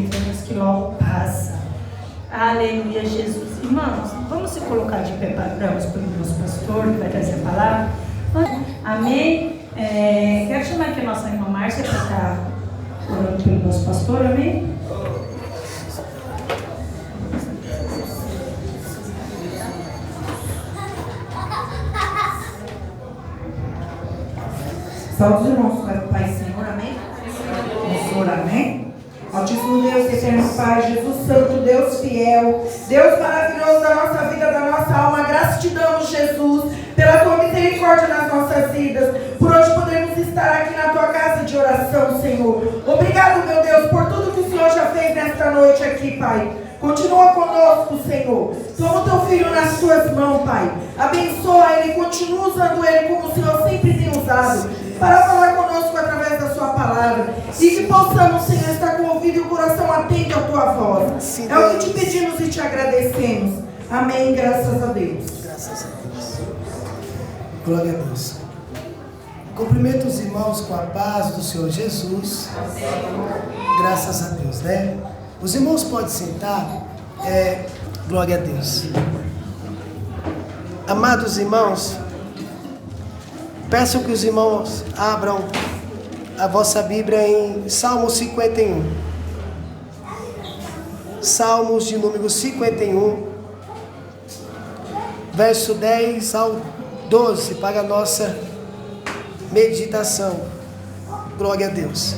acreditamos que logo passa. Aleluia, Jesus. Irmãos, vamos se colocar de pé para os nosso pastor, que vai trazer a palavra. Amém? Quero chamar aqui a nossa irmã Márcia para estar orando pelo nosso pastor, amém? Saúde, irmãos, Pai Senhor, amém? Senhor, amém? Altíssimo Deus, eterno Pai, Jesus Santo, Deus fiel, Deus maravilhoso da nossa vida, da nossa alma, graças te damos, Jesus, pela tua misericórdia nas nossas vidas, por hoje podermos estar aqui na tua casa de oração, Senhor. Obrigado, meu Deus, por tudo que o Senhor já fez nesta noite aqui, Pai. Continua conosco, Senhor. Toma o teu filho nas tuas mãos, Pai. Abençoa ele, continua usando ele como o Senhor sempre tem usado, para falar conosco através da sua palavra. E que possamos, Senhor, estar com o ouvido e o coração atento à tua voz. É o que te pedimos e te agradecemos. Amém, graças a Deus. Graças a Deus. Glória a Deus. Cumprimento os irmãos com a paz do Senhor Jesus. Graças a Deus, né? Os irmãos podem sentar. Glória a Deus. Amados irmãos, peço que os irmãos abram a vossa Bíblia em Salmo 51. Salmos de número 51, verso 10 ao 12, para a nossa meditação. Glória a Deus.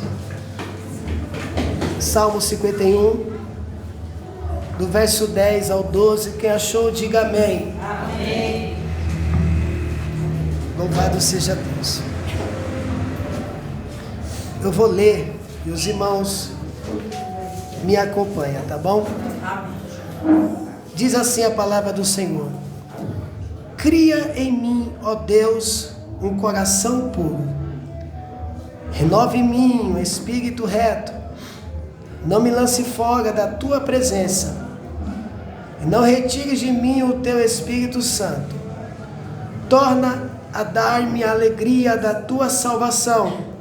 Salmo 51, do verso 10 ao 12. Quem achou, diga amém. Amém. Louvado seja Deus. Eu vou ler e os irmãos me acompanham, tá bom? Diz assim a palavra do Senhor: cria em mim, ó Deus, um coração puro. Renove em mim um espírito reto. Não me lance fora da tua presença. E não retires de mim o teu Espírito Santo. Torna a dar-me a alegria da tua salvação.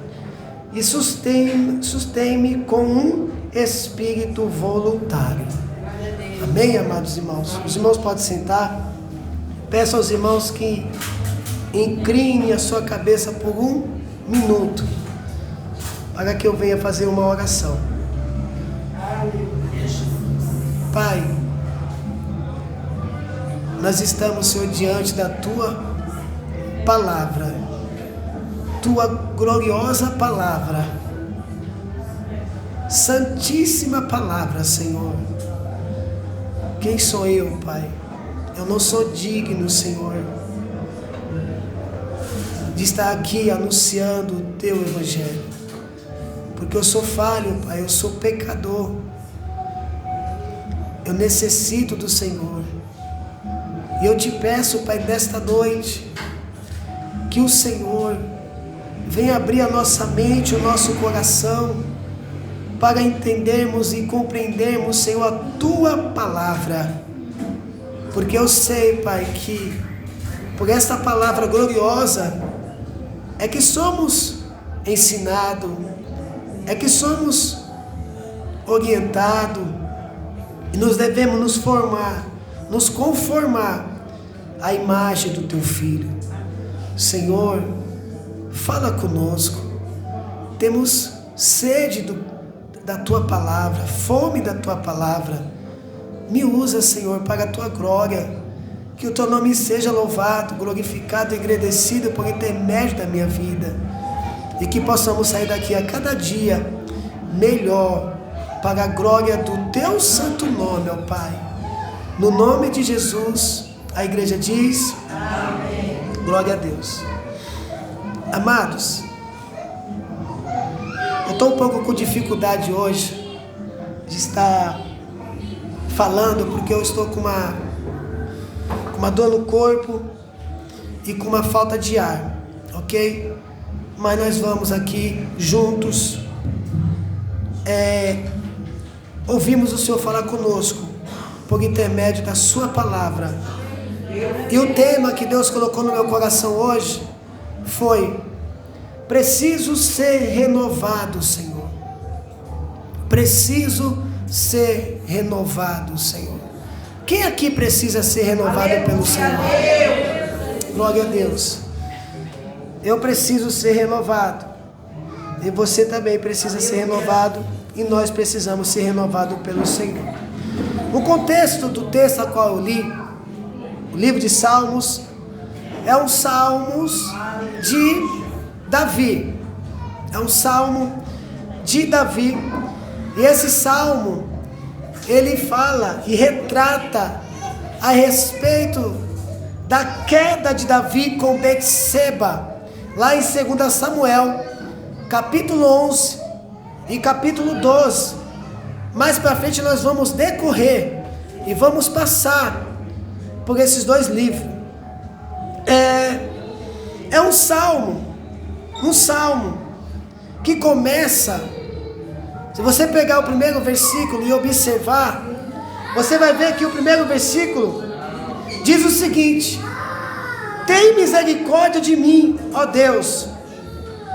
E sustém-me com um espírito voluntário. Amém, amados irmãos? Os irmãos podem sentar. Peço aos irmãos que inclinem a sua cabeça por 1 minuto, para que eu venha fazer uma oração. Pai, nós estamos, Senhor, diante da tua palavra, tua gloriosa palavra, santíssima palavra, Senhor. Quem sou eu, Pai? Eu não sou digno, Senhor, de estar aqui anunciando o teu evangelho, porque eu sou falho, Pai, eu sou pecador. Eu necessito do Senhor. E eu te peço, Pai, nesta noite, que o Senhor venha abrir a nossa mente, o nosso coração, para entendermos e compreendermos, Senhor, a tua palavra. Porque eu sei, Pai, que por esta palavra gloriosa é que somos ensinados, é que somos orientados, e nós devemos nos formar, nos conformar à imagem do teu Filho. Senhor, fala conosco. Temos sede da tua palavra, fome da tua palavra. Me usa, Senhor, para a tua glória. Que o teu nome seja louvado, glorificado e agradecido por intermédio da minha vida. E que possamos sair daqui a cada dia melhor, para a glória do teu santo nome, ó Pai. No nome de Jesus, a igreja diz: amém. Glória a Deus. Amados, eu estou um pouco com dificuldade hoje de estar falando, porque eu estou com uma dor no corpo e com uma falta de ar, ok? Mas nós vamos aqui juntos ouvimos o Senhor falar conosco por intermédio da sua palavra. E o tema que Deus colocou no meu coração hoje foi: preciso ser renovado, Senhor. Preciso ser renovado, Senhor. Quem aqui precisa ser renovado pelo Senhor? Glória a Deus. Eu preciso ser renovado. E você também precisa ser renovado. E nós precisamos ser renovados pelo Senhor. O contexto do texto a qual eu li, o livro de Salmos, é um Salmos de Davi. É um Salmo de Davi. E esse Salmo, ele fala e retrata a respeito da queda de Davi com Betseba, lá em 2 Samuel, capítulo 11 e capítulo 12. Mais para frente nós vamos decorrer e vamos passar por esses dois livros. É um salmo que começa, se você pegar o primeiro versículo e observar, você vai ver que o primeiro versículo diz o seguinte: tem misericórdia de mim, ó Deus,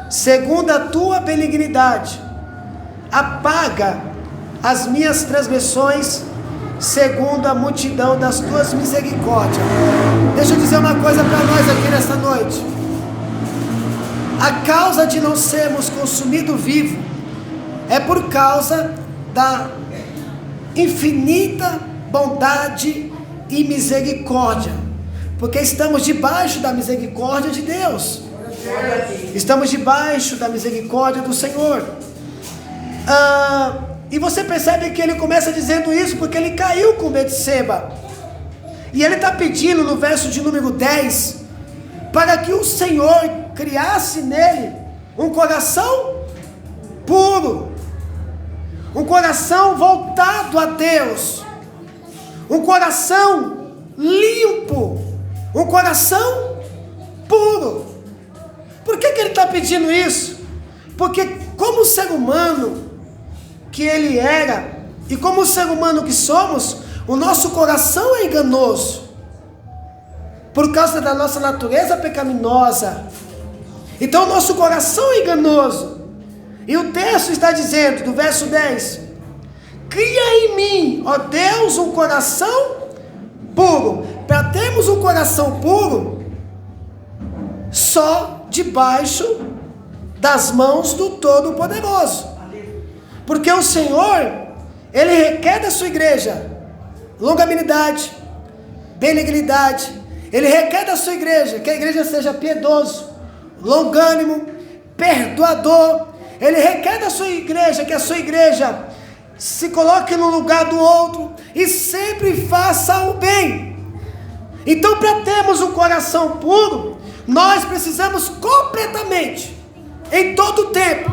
segundo a tua benignidade, apaga as minhas transgressões, segundo a multidão das tuas misericórdias. Deixa eu dizer uma coisa para nós aqui nessa noite. A causa de não sermos consumidos vivos é por causa da infinita bondade e misericórdia, porque estamos debaixo da misericórdia de Deus. Estamos debaixo da misericórdia do Senhor. E você percebe que ele começa dizendo isso porque ele caiu com Betseba. E ele está pedindo no verso de número 10 para que o Senhor criasse nele um coração puro, um coração voltado a Deus, um coração limpo, um coração puro. Por que ele está pedindo isso? Porque como ser humano que ele era, e como ser humano que somos, o nosso coração é enganoso, por causa da nossa natureza pecaminosa. Então o nosso coração é enganoso. E o texto está dizendo, do verso 10: cria em mim, ó Deus, um coração puro. Para termos um coração puro, só debaixo das mãos do Todo-Poderoso. Porque o Senhor, Ele requer da sua igreja longanimidade, benignidade. Ele requer da sua igreja que a igreja seja piedoso, longânimo, perdoador. Ele requer da sua igreja que a sua igreja se coloque no lugar do outro e sempre faça o bem. Então, para termos um coração puro, nós precisamos completamente, em todo o tempo,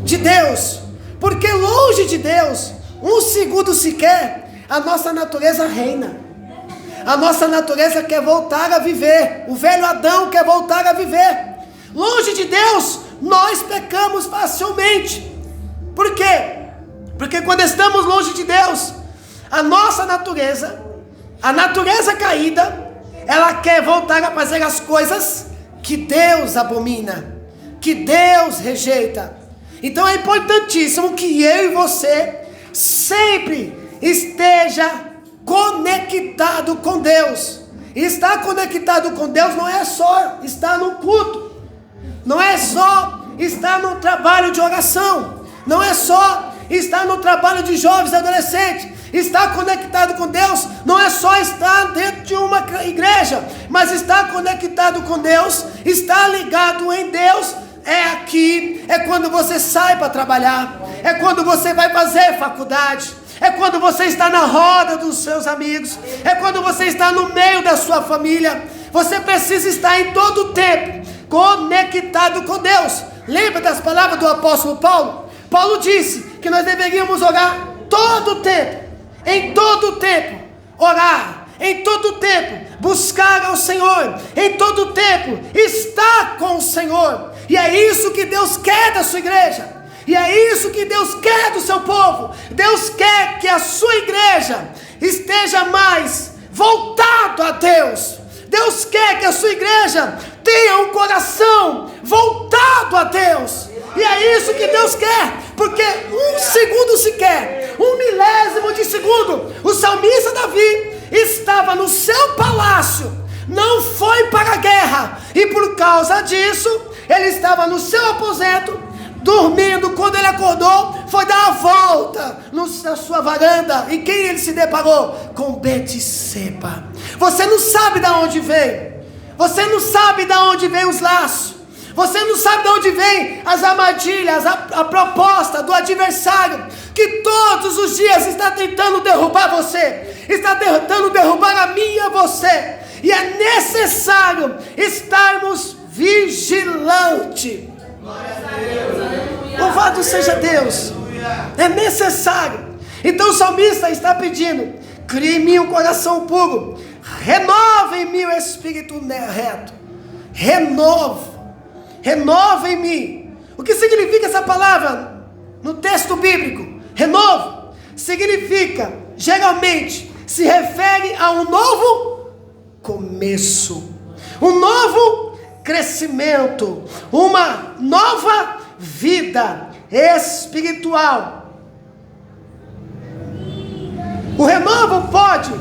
de Deus. Porque longe de Deus, um segundo sequer, a nossa natureza reina. A nossa natureza quer voltar a viver. O velho Adão quer voltar a viver. Longe de Deus, nós pecamos facilmente. Por quê? Porque quando estamos longe de Deus, a nossa natureza, a natureza caída, ela quer voltar a fazer as coisas que Deus abomina, que Deus rejeita. Então é importantíssimo que eu e você sempre esteja conectado com Deus. E estar conectado com Deus não é só estar no culto, não é só estar no trabalho de oração, não é só estar no trabalho de jovens e adolescentes. Estar conectado com Deus não é só estar dentro de uma igreja, mas estar conectado com Deus, estar ligado em Deus, é aqui, é quando você sai para trabalhar, é quando você vai fazer faculdade, é quando você está na roda dos seus amigos, é quando você está no meio da sua família. Você precisa estar em todo o tempo conectado com Deus. Lembra das palavras do apóstolo Paulo? Paulo disse que nós deveríamos orar todo o tempo, em todo o tempo, orar, em todo o tempo, buscar ao Senhor, em todo o tempo, estar com o Senhor. E é isso que Deus quer da sua igreja, e é isso que Deus quer do seu povo. Deus quer que a sua igreja esteja mais voltado a Deus. Deus quer que a sua igreja tenha um coração voltado a Deus. E é isso que Deus quer, porque um segundo sequer, um milésimo segundo, o salmista Davi estava no seu palácio, não foi para a guerra, e por causa disso, ele estava no seu aposento, dormindo. Quando ele acordou, foi dar a volta na sua varanda, e quem ele se deparou? Com Betseba. Você não sabe de onde veio, você não sabe de onde vem os laços, você não sabe de onde vem as armadilhas, a proposta do adversário, que todos os dias está tentando derrubar você, está tentando derrubar a mim e a você, e é necessário estarmos vigilantes. Louvado seja Deus. É necessário. Então o salmista está pedindo: crie em mim um coração puro, renova em mim o espírito reto. Renova em mim. O que significa essa palavra no texto bíblico? Renovo significa, geralmente, se refere a um novo começo, um novo crescimento, uma nova vida espiritual. O renovo pode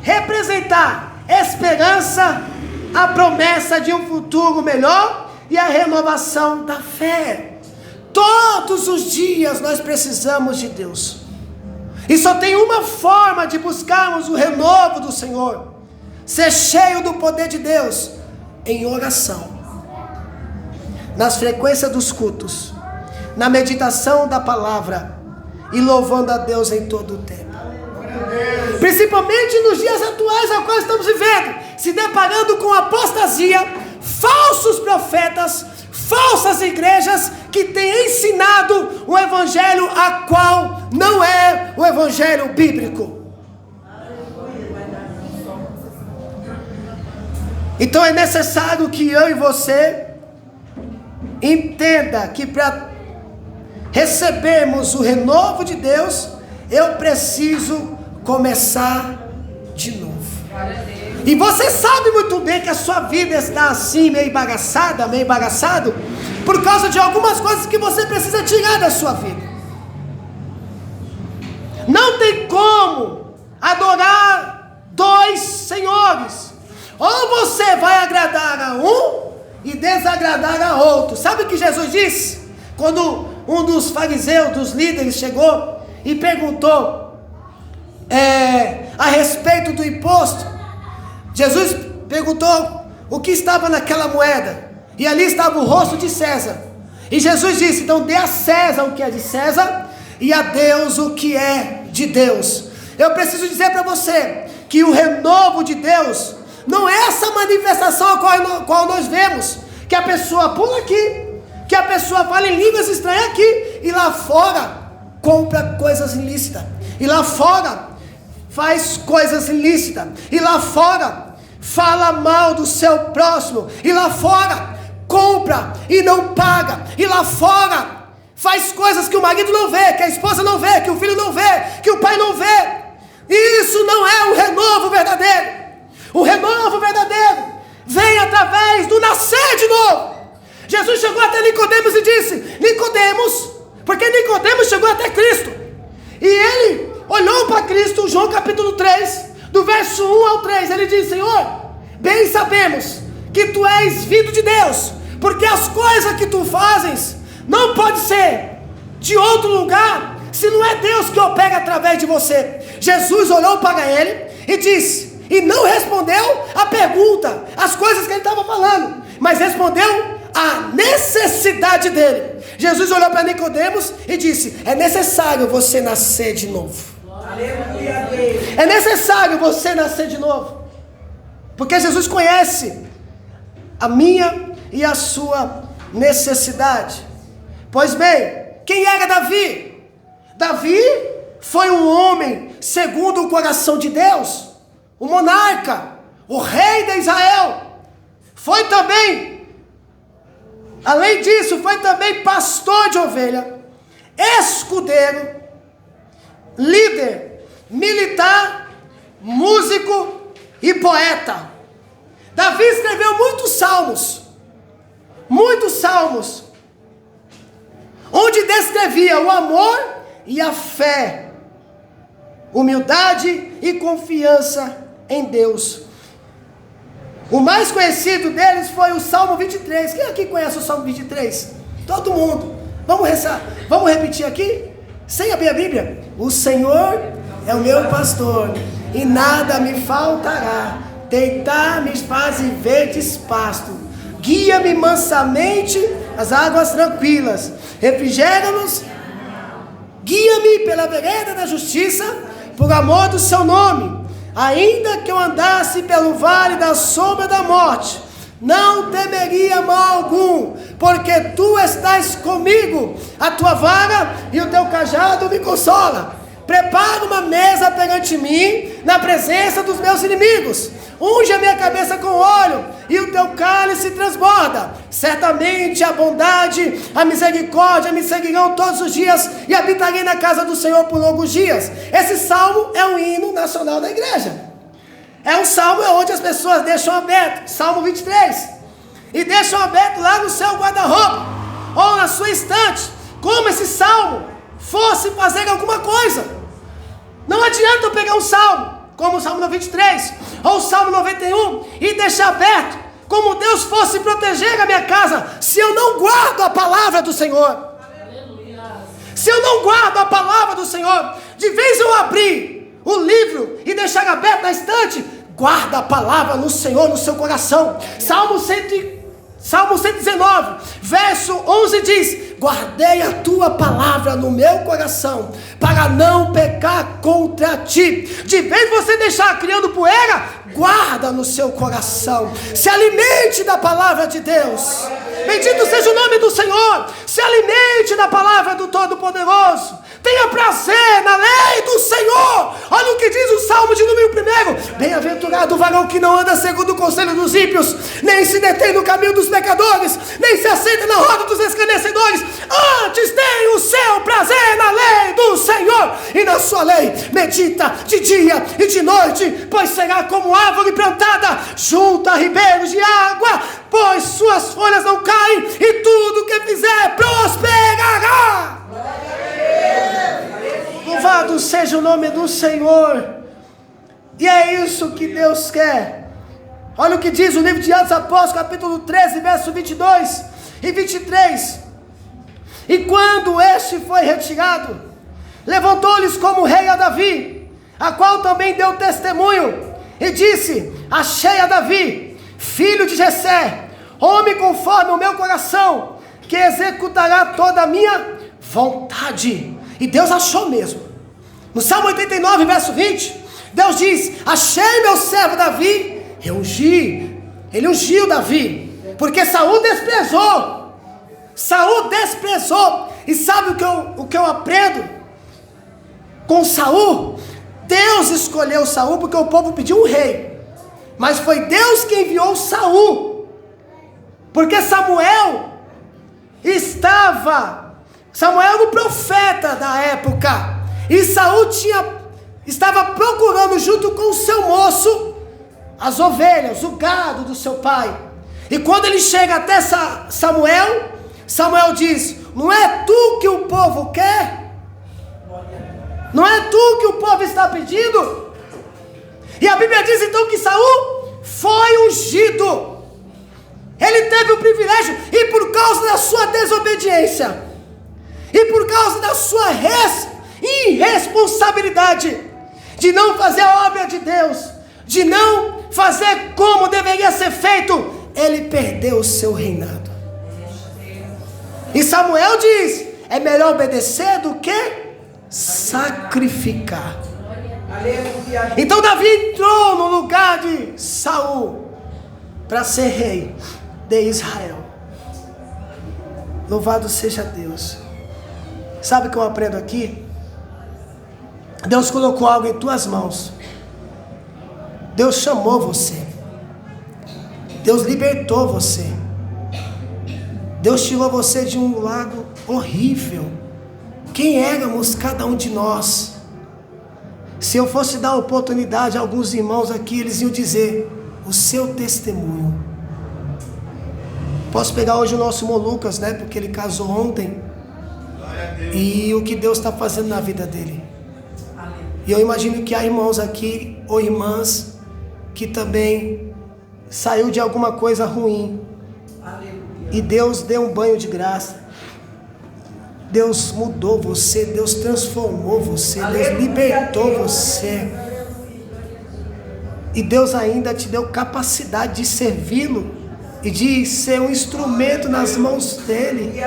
representar esperança, a promessa de um futuro melhor e a renovação da fé. Todos os dias nós precisamos de Deus, e só tem uma forma de buscarmos o renovo do Senhor: ser cheio do poder de Deus em oração, nas frequências dos cultos, na meditação da palavra e louvando a Deus em todo o tempo. Principalmente nos dias atuais a qual estamos vivendo, se deparando com apostasia, falsos profetas, falsas igrejas que têm ensinado um evangelho a qual não é o evangelho bíblico. Então é necessário que eu e você entenda que para recebermos o renovo de Deus, eu preciso começar de novo. E você sabe muito bem que a sua vida está assim, meio embaraçado, por causa de algumas coisas que você precisa tirar da sua vida. Não tem como adorar dois senhores. Ou você vai agradar a um e desagradar a outro. Sabe o que Jesus disse? Quando um dos fariseus, dos líderes, chegou e perguntou a respeito do imposto, Jesus perguntou o que estava naquela moeda, e ali estava o rosto de César. E Jesus disse: então dê a César o que é de César, e a Deus o que é de Deus. Eu preciso dizer para você que o renovo de Deus não é essa manifestação a qual nós vemos, que a pessoa pula aqui, que a pessoa fala em línguas estranhas aqui, e lá fora compra coisas ilícitas, e lá fora faz coisas ilícitas, e lá fora fala mal do seu próximo, e lá fora compra e não paga, e lá fora faz coisas que o marido não vê, que a esposa não vê, que o filho não vê, que o pai não vê. Isso não é o renovo verdadeiro. O renovo verdadeiro vem através do nascer de novo. Jesus chegou até Nicodemos e disse: Nicodemos, porque Nicodemos chegou até Cristo, e ele olhou para Cristo, João capítulo 3, do verso 1 ao 3, ele diz: Senhor, bem sabemos que tu és vindo de Deus, porque as coisas que tu fazes não pode ser de outro lugar, se não é Deus que opera através de você. Jesus olhou para ele e disse, e não respondeu a pergunta, as coisas que ele estava falando, mas respondeu a necessidade dele. Jesus olhou para Nicodemos e disse: é necessário você nascer de novo. Aleluia. É necessário você nascer de novo, porque Jesus conhece a minha e a sua necessidade. Pois bem, quem era Davi? Davi foi um homem segundo o coração de Deus, o monarca, o rei de Israel. Foi também, além disso, foi também pastor de ovelha, escudeiro, líder, militar, músico e poeta. Davi escreveu muitos salmos, onde descrevia o amor e a fé humildade e confiança em Deus. O mais conhecido deles foi o Salmo 23. Quem aqui conhece o Salmo 23? Todo mundo. Vamos rezar. Vamos repetir aqui? Sem abrir a Bíblia. O Senhor é o meu pastor e nada me faltará. Deitar-me faz em verdes pastos. Guia-me mansamente às águas tranquilas. Refrigera-nos. Guia-me pela vereda da justiça, por amor do seu nome. Ainda que eu andasse pelo vale da sombra da morte, não temeria mal algum, porque tu estás comigo. A tua vara e o teu cajado me consola. Prepara uma mesa perante mim, na presença dos meus inimigos. Unge a minha cabeça com óleo, e o teu cálice transborda. Certamente a bondade, a misericórdia me seguirão todos os dias, e habitarei na casa do Senhor por longos dias. Esse salmo é um hino nacional da igreja. É um salmo onde as pessoas deixam aberto, Salmo 23, e deixam aberto lá no seu guarda-roupa, ou na sua estante, como esse salmo fosse fazer alguma coisa. Não adianta eu pegar um salmo, como o Salmo 93, ou o Salmo 91, e deixar aberto, como Deus fosse proteger a minha casa, se eu não guardo a palavra do Senhor. Se eu não guardo a palavra do Senhor, de vez eu abrir o livro e deixar aberto na estante, guarda a palavra no Senhor, no seu coração. Salmo 119, verso 11 diz: guardei a tua palavra no meu coração, para não pecar contra ti. De vez você deixar criando poeira, guarda no seu coração. Se alimente da palavra de Deus. Bendito seja o nome do Senhor. Se alimente da palavra do Todo-Poderoso. Tenha prazer na lei do Senhor. Olha o que diz o Salmo de número 1. Bem-aventurado o varão que não anda segundo o conselho dos ímpios, nem se detém no caminho dos pecadores, nem se assenta na roda dos escarnecedores. Antes tem o seu prazer na lei do Senhor, e na sua lei medita de dia e de noite. Pois será como árvore plantada junto a ribeiros de água, pois suas folhas não caem, e tudo que fizer prosperará. Louvado seja o nome do Senhor. E é isso que Deus quer. Olha o que diz o livro de Atos Apóstolos, capítulo 13, verso 22 e 23. E quando este foi retirado, levantou-lhes como rei a Davi, a qual também deu testemunho, e disse: achei a Davi, filho de Jessé, homem conforme o meu coração, que executará toda a minha vontade. E Deus achou mesmo. No Salmo 89, verso 20, Deus diz: achei meu servo Davi, eu ungi. Ele ungiu Davi, porque Saul desprezou. Saul desprezou. E sabe o que eu aprendo com Saul? Deus escolheu Saul porque o povo pediu um rei, mas foi Deus que enviou Saul, porque Samuel era o profeta da época, e Saul estava procurando junto com o seu moço as ovelhas, o gado do seu pai. E quando ele chega até Samuel diz: não é tu que o povo quer? Não é tu que o povo está pedindo? E a Bíblia diz então que Saul foi ungido. Ele teve o privilégio, e por causa da sua desobediência, e por causa da sua irresponsabilidade, de não fazer a obra de Deus, de não fazer como deveria ser feito, ele perdeu o seu reinado. E Samuel diz: é melhor obedecer do que sacrificar. Então Davi entrou no lugar de Saul para ser rei de Israel. Louvado seja Deus. Sabe o que eu aprendo aqui? Deus colocou algo em tuas mãos. Deus chamou você. Deus libertou você. Deus tirou você de um lago horrível. Quem éramos cada um de nós? Se eu fosse dar oportunidade a alguns irmãos aqui, eles iam dizer o seu testemunho. Posso pegar hoje o nosso irmão Lucas, né? Porque ele casou ontem. E o que Deus está fazendo na vida dele. E eu imagino que há irmãos aqui, ou irmãs, que também saiu de alguma coisa ruim. E Deus deu um banho de graça. Deus mudou você, Deus transformou você, Deus libertou você. E Deus ainda te deu capacidade de servi-lo e de ser um instrumento nas mãos dele.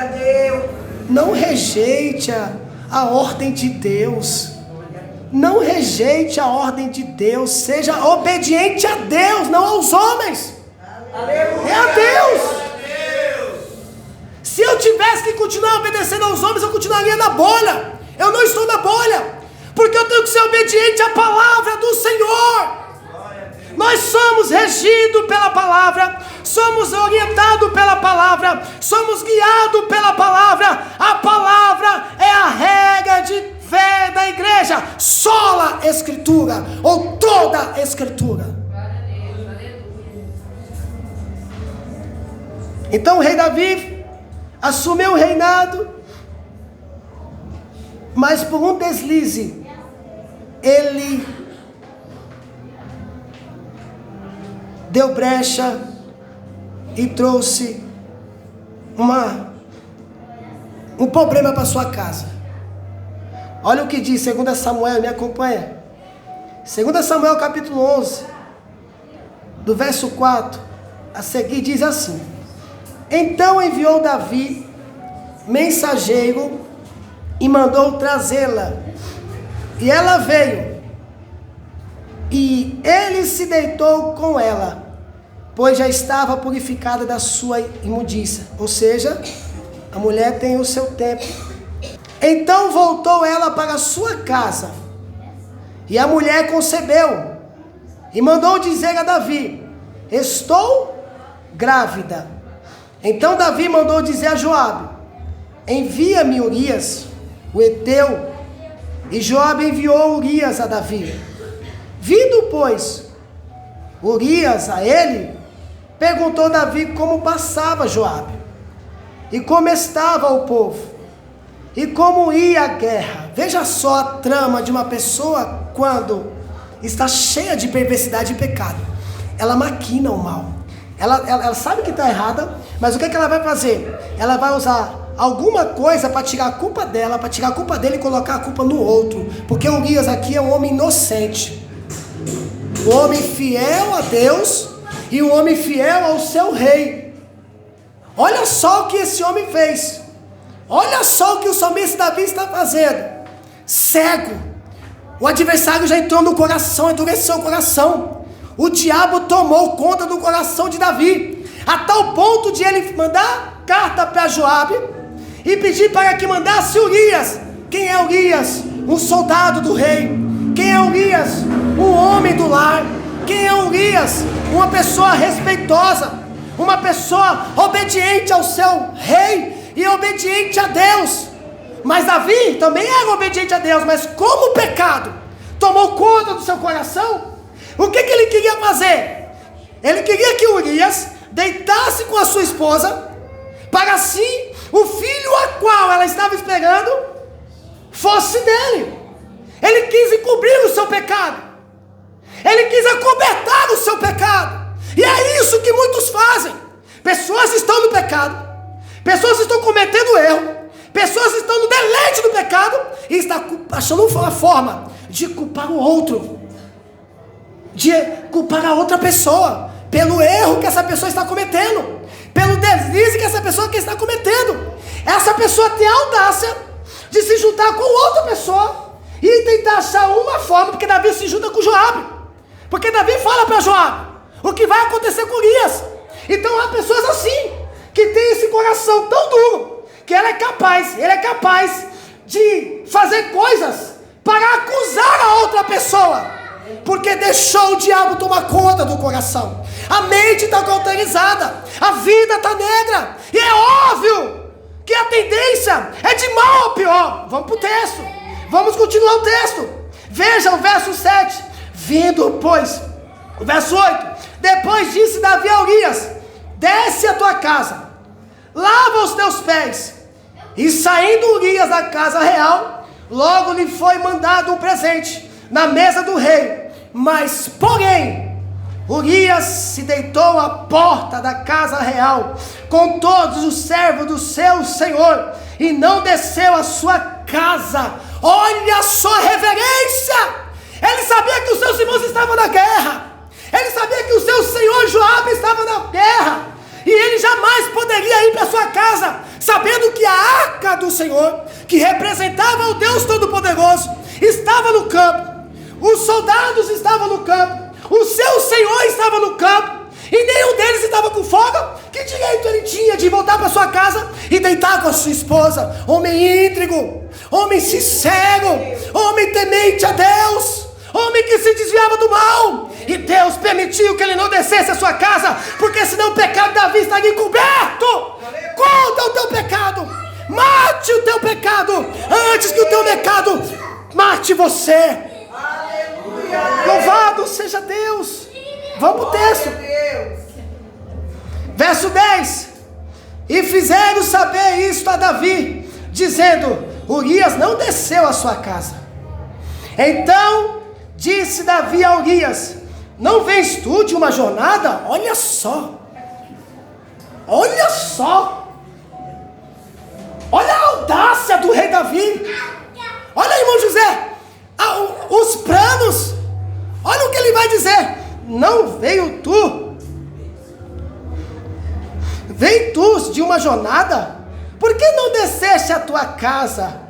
Não rejeite a ordem de Deus. Não rejeite a ordem de Deus. Seja obediente a Deus, não aos homens. É a Deus. Se eu tivesse que continuar obedecendo aos homens, eu continuaria na bolha. Eu não estou na bolha, porque eu tenho que ser obediente à palavra do Senhor. Nós somos regidos pela palavra, somos orientados pela palavra, somos guiados pela palavra. A palavra é a regra de fé da igreja, sola escritura, ou toda escritura. Então o rei Davi assumiu o reinado, mas por um deslize, ele deu brecha e trouxe um problema para sua casa. Olha o que diz 2 Samuel, me acompanha. 2 Samuel capítulo 11, do verso 4 a seguir, diz assim: Então enviou Davi mensageiro e mandou trazê-la. E ela veio, e ele se deitou com ela, pois já estava purificada da sua imundícia. Ou seja, a mulher tem o seu tempo. Então voltou ela para a sua casa, e a mulher concebeu, e mandou dizer a Davi: Estou grávida. Então Davi mandou dizer a Joabe: Envia-me Urias, o heteu. E Joabe enviou Urias a Davi. Vindo, pois, Urias a ele, perguntou Davi como passava Joabe, e como estava o povo, e como ia a guerra. Veja só a trama de uma pessoa quando está cheia de perversidade e pecado. Ela maquina o mal. Ela sabe que está errada, mas o que ela vai fazer? Ela vai usar alguma coisa para tirar a culpa dela, para tirar a culpa dele e colocar a culpa no outro. Porque Urias aqui é um homem inocente, um homem fiel a Deus e um homem fiel ao seu rei. Olha só o que esse homem fez. Olha só o que o salmista Davi está fazendo. Cego. O adversário já entrou no coração, endureceu o coração. O diabo tomou conta do coração de Davi, a tal ponto de ele mandar carta para Joabe e pedir para que mandasse Urias. Quem é Urias? Um soldado do rei. Quem é Urias? Um homem do lar. Quem é Urias? Uma pessoa respeitosa, uma pessoa obediente ao seu rei e obediente a Deus. Mas Davi também era obediente a Deus, mas como o pecado tomou conta do seu coração, o que ele queria fazer? Ele queria que Urias deitasse com a sua esposa, para assim o filho a qual ela estava esperando fosse dele. Ele quis encobrir o seu pecado, ele quis acobertar o seu pecado. E é isso que muitos fazem. Pessoas estão no pecado, pessoas estão cometendo erro, pessoas estão no deleite do pecado e estão achando uma forma de culpar o outro, de culpar a outra pessoa pelo erro que essa pessoa está cometendo, pelo deslize que essa pessoa está cometendo. Essa pessoa tem a audácia de se juntar com outra pessoa e tentar achar uma forma, porque Davi se junta com Joabe, porque Davi fala para Joabe o que vai acontecer com Urias. Então há pessoas assim, que tem esse coração tão duro, que ele é capaz de fazer coisas para acusar a outra pessoa, porque deixou o diabo tomar conta do coração. A mente está cauterizada, a vida está negra, e é óbvio que a tendência é de mal a pior. Vamos para o texto, vamos continuar o texto. Veja o verso 7. Vindo, pois, o verso 8. Depois disse Davi a Urias: Desce a tua casa, lava os teus pés. E saindo Urias da casa real, logo lhe foi mandado um presente. na mesa do rei. Mas, porém, Urias se deitou à porta da casa real com todos os servos do seu senhor e não desceu à sua casa. Olha só a reverência! Ele sabia que os seus irmãos estavam na guerra. Ele sabia que o seu senhor Joabe estava na guerra. E ele jamais poderia ir para sua casa, sabendo que a arca do Senhor, que representava o Deus Todo-Poderoso, estava no campo. Os soldados estavam no campo. O seu senhor estava no campo. E nenhum deles estava com folga. Que direito ele tinha de voltar para sua casa e deitar com a sua esposa? Homem íntegro, homem sincero, homem temente a Deus, homem que se desviava do mal. E Deus permitiu que ele não descesse à sua casa, porque senão o pecado de Davi estaria encoberto. Conta o teu pecado, mate o teu pecado, antes que o teu pecado mate você. Louvado seja Deus. Vamos para o texto. Verso 10. E fizeram saber isto a Davi, dizendo: Urias não desceu à sua casa. Então disse Davi a Urias: não vens tu de uma jornada? Olha só. Olha só. Olha a audácia do rei Davi. Olha, irmão José, os planos. Olha o que ele vai dizer: não veio tu? Vem tu de uma jornada? Por que não desceste à tua casa?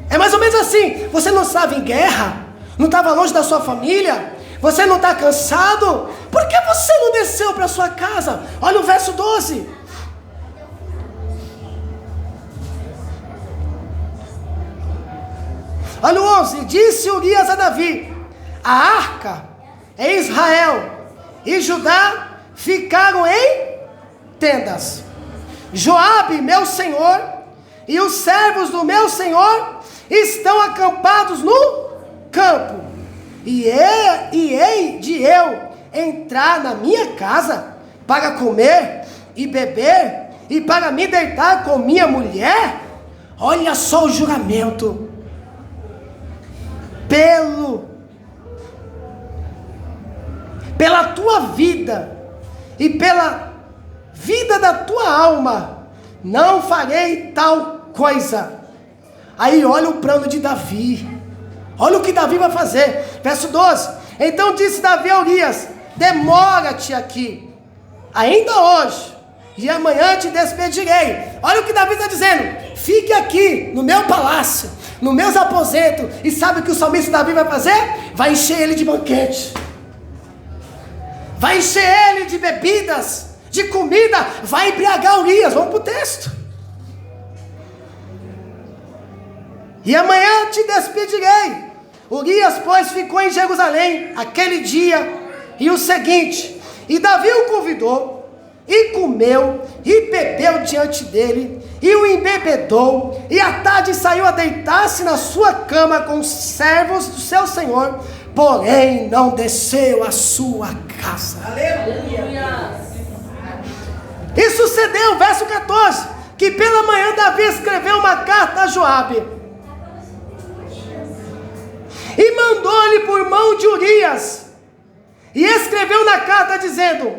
É mais ou menos assim: você não estava em guerra, não estava longe da sua família, você não está cansado, por que você não desceu para a sua casa? Olha o verso 12. Olha o 11. Disse Urias a Davi: a arca em Israel e Judá ficaram em tendas. Joabe, meu senhor, e os servos do meu senhor estão acampados no campo. E hei de eu entrar na minha casa para comer e beber e para me deitar com minha mulher? Olha só o juramento. Pela tua vida e pela vida da tua alma, não farei tal coisa. Aí olha o plano de Davi. Olha o que Davi vai fazer. Verso 12. Então disse Davi a Urias: demora-te aqui, ainda hoje, e amanhã te despedirei. Olha o que Davi está dizendo: fique aqui no meu palácio, nos meus aposentos. E sabe o que o salmista Davi vai fazer? Vai encher ele de banquete, vai encher ele de bebidas, de comida, vai embriagar Urias. Vamos para o texto. E amanhã te despedirei. Urias, pois, ficou em Jerusalém aquele dia e o seguinte, e Davi o convidou, e comeu, e bebeu diante dele, e o embebedou, e à tarde saiu a deitar-se na sua cama com os servos do seu senhor, porém não desceu à sua casa. Aleluia. E sucedeu, verso 14, que pela manhã Davi escreveu uma carta a Joabe, e mandou-lhe por mão de Urias, e escreveu na carta dizendo: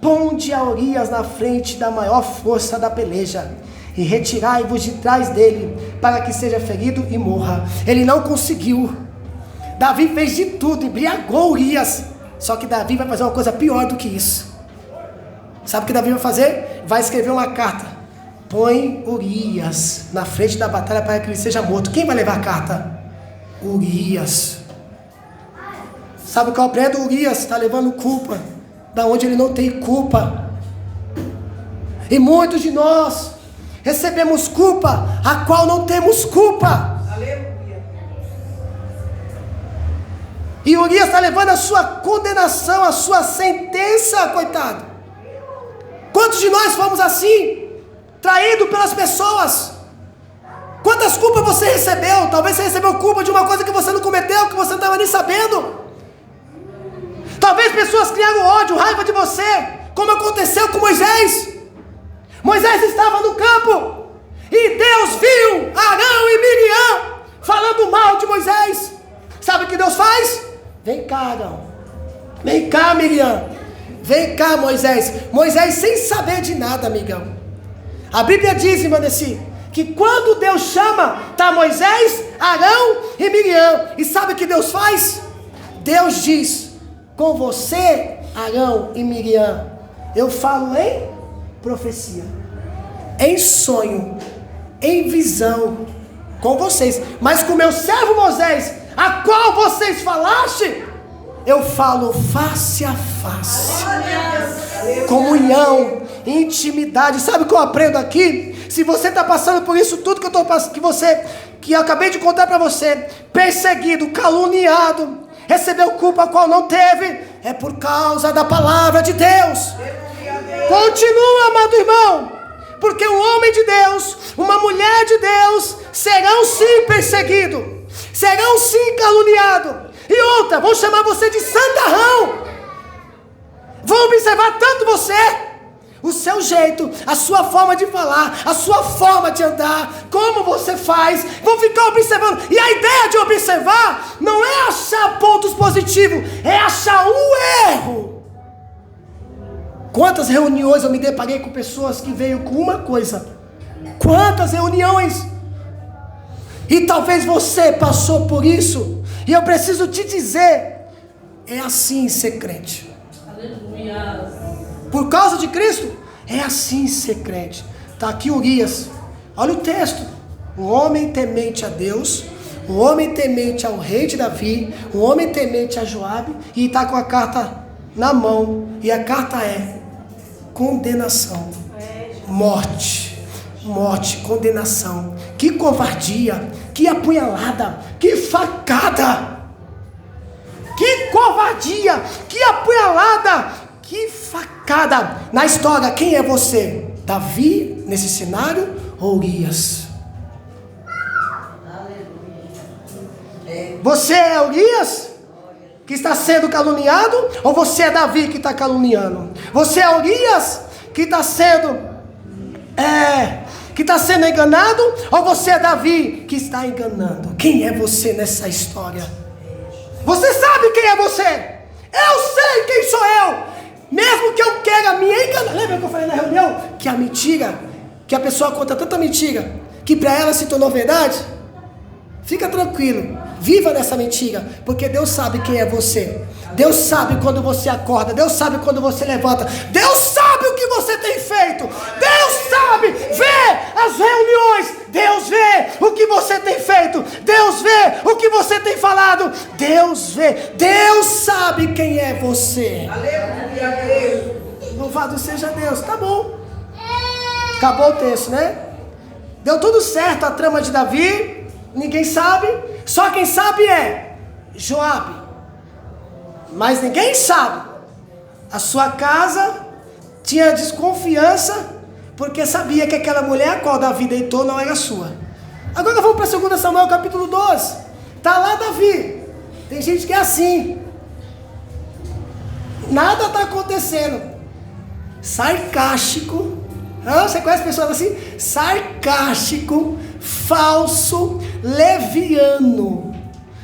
ponde a Urias na frente da maior força da peleja, e retirai-vos de trás dele, para que seja ferido e morra. Ele não conseguiu. Davi fez de tudo, embriagou Urias. Só que Davi vai fazer uma coisa pior do que isso. Sabe o que Davi vai fazer? Vai escrever uma carta: põe Urias na frente da batalha para que ele seja morto. Quem vai levar a carta? Urias. Sabe qual é o problema? Urias está levando culpa da onde ele não tem culpa. E muitos de nós recebemos culpa a qual não temos culpa. Aleluia. E Urias está levando a sua condenação, a sua sentença, coitado. Quantos de nós fomos assim, traído pelas pessoas? Quantas culpas você recebeu? Talvez você recebeu culpa de uma coisa que você não cometeu, que você não estava nem sabendo. Talvez pessoas criaram ódio, raiva de você, como aconteceu com Moisés. Moisés estava no campo, e Deus viu Arão e Miriam falando mal de Moisés. Sabe o que Deus faz? Vem cá, Arão. Vem cá, Miriam. Vem cá, Moisés. Moisés sem saber de nada, amigão. A Bíblia diz, irmã Nessi, que quando Deus chama, tá Moisés, Arão e Miriam. E sabe o que Deus faz? Deus diz, com você, Arão e Miriam, eu falo em profecia, em sonho, em visão, com vocês. Mas com meu servo Moisés, a qual vocês falaste, eu falo face a face. Comunhão, intimidade. Sabe o que eu aprendo aqui? Se você está passando por isso tudo que eu acabei de contar para você, perseguido, caluniado, recebeu culpa a qual não teve, é por causa da palavra de Deus. Continua, amado irmão, porque um homem de Deus, uma mulher de Deus, serão sim perseguidos, serão sim caluniados. E outra, vão chamar você de santarrão, vão observar tanto você, o seu jeito, a sua forma de falar, a sua forma de andar, como você faz, vão ficar observando. E a ideia de observar não é achar pontos positivos, é achar um erro. Quantas reuniões eu me deparei com pessoas que veio com uma coisa, quantas reuniões, e talvez você passou por isso, e eu preciso te dizer, é assim ser crente. Aleluia. Por causa de Cristo, é assim ser crente. Está aqui Urias, olha o texto, um homem temente a Deus, um homem temente ao rei de Davi, um homem temente a Joabe, e está com a carta na mão, e a carta é condenação, morte, condenação. Que covardia, que apunhalada, que facada, que covardia, que apunhalada, que facada. Na história, quem é você? Davi, nesse cenário, ou Urias? Você é Urias, que está sendo caluniado, ou você é Davi que está caluniando? Você é Urias, que está sendo enganado, ou você é Davi que está enganando? Quem é você nessa história? Você sabe quem é você? Eu sei quem sou eu. Mesmo que eu queira me enganar. Lembra que eu falei na reunião? Que a mentira, que a pessoa conta tanta mentira, que para ela se tornou verdade? Fica tranquilo, viva nessa mentira, porque Deus sabe quem é você. Deus sabe quando você acorda, Deus sabe quando você levanta, Deus sabe o que você tem feito, Deus sabe, vê as reuniões, Deus vê o que você tem feito, Deus vê o que você tem falado, Deus vê, Deus sabe quem é você. Aleluia. Louvado seja Deus. Tá bom, acabou o texto, né? Deu tudo certo a trama de Davi, ninguém sabe, só quem sabe é Joabe. Mas ninguém sabe. A sua casa tinha desconfiança, porque sabia que aquela mulher a qual Davi deitou não era sua. Agora vamos para 2 Samuel capítulo 12. Está lá Davi. Tem gente que é assim. Nada está acontecendo. Sarcástico. Você conhece pessoas assim? Sarcástico, falso, leviano.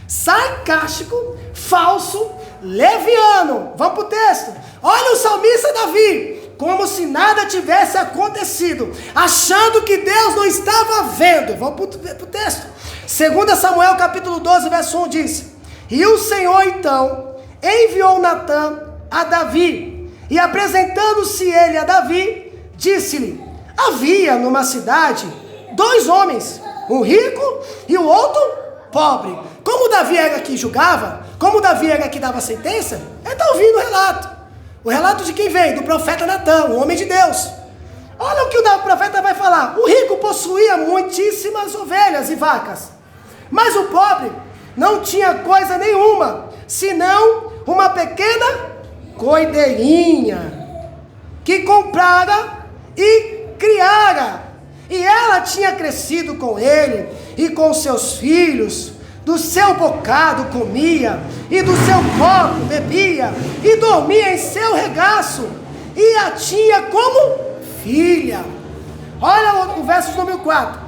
Sarcástico, falso, leviano. Vamos para o texto. Olha o salmista Davi, como se nada tivesse acontecido, achando que Deus não estava vendo. Vamos para o texto. 2 Samuel capítulo 12, verso 1 diz: E o Senhor então enviou Natã a Davi, e apresentando-se ele a Davi, disse-lhe: Havia numa cidade 2 homens, um rico e o outro pobre. Como Davi era que julgava, como Davi era que dava sentença, ele está ouvindo o relato. O relato de quem veio? Do profeta Natã, um homem de Deus. Olha o que o profeta vai falar. O rico possuía muitíssimas ovelhas e vacas, mas o pobre não tinha coisa nenhuma, senão uma pequena coideirinha, que comprara e criara. E ela tinha crescido com ele e com seus filhos. Do seu bocado comia, e do seu copo bebia, e dormia em seu regaço, e a tinha como filha. Olha o verso número 4.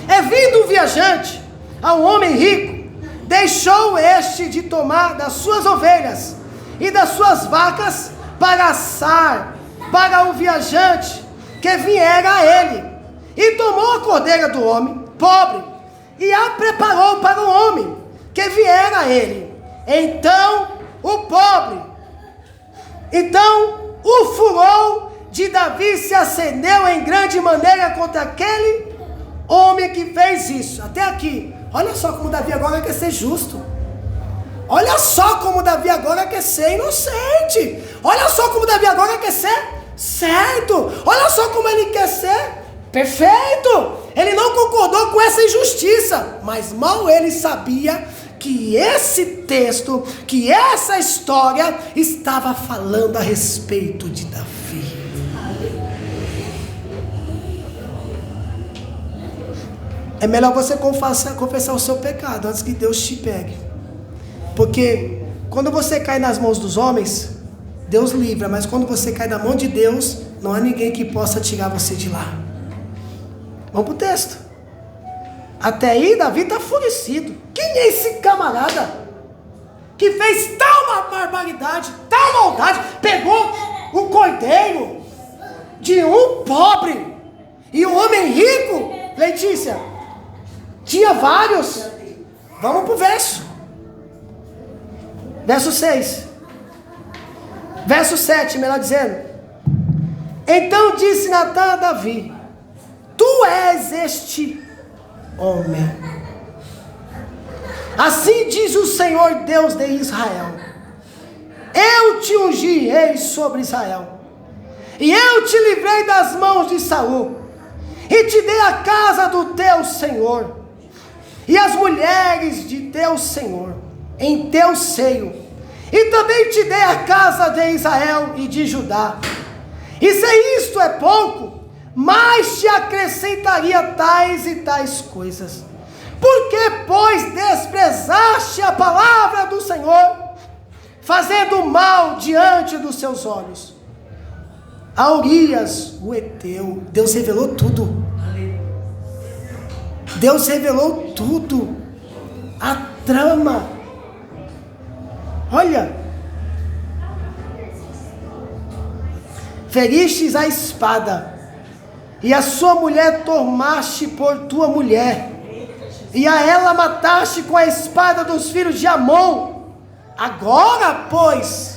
É vindo um viajante a um homem rico, deixou este de tomar das suas ovelhas e das suas vacas para assar para o viajante que viera a ele, e tomou a cordeira do homem pobre e a preparou para o homem que viera a ele. Então o furor de Davi se acendeu em grande maneira contra aquele homem que fez isso. Até aqui, olha só como Davi agora quer ser justo. Olha só como Davi agora quer ser inocente. Olha só como Davi agora quer ser certo. Olha só como ele quer ser perfeito. Ele não concordou com essa injustiça, mas mal ele sabia que esse texto, que essa história estava falando a respeito de Davi. É melhor você confessar o seu pecado antes que Deus te pegue. Porque quando você cai nas mãos dos homens, Deus livra, mas quando você cai na mão de Deus, não há ninguém que possa tirar você de lá. Vamos para o texto. Até aí Davi está enfurecido. Quem é esse camarada que fez tal barbaridade, tal maldade? Pegou o cordeiro de um pobre e um homem rico. Letícia, tinha vários. Vamos para o verso 6. Verso 7, melhor dizendo. Então disse Natã a Davi: tu és este homem. Assim diz o Senhor Deus de Israel: eu te ungi rei sobre Israel, e eu te livrei das mãos de Saul, e te dei a casa do teu Senhor, e as mulheres de teu Senhor em teu seio, e também te dei a casa de Israel e de Judá. E se isto é pouco, mais te acrescentaria tais e tais coisas. Por que, pois, desprezaste a palavra do Senhor, fazendo mal diante dos seus olhos? A Urias, o Heteu. Deus revelou tudo. Deus revelou tudo. A trama. Olha. Feristes a espada, e a sua mulher tomaste por tua mulher, e a ela mataste com a espada dos filhos de Amon. Agora, pois,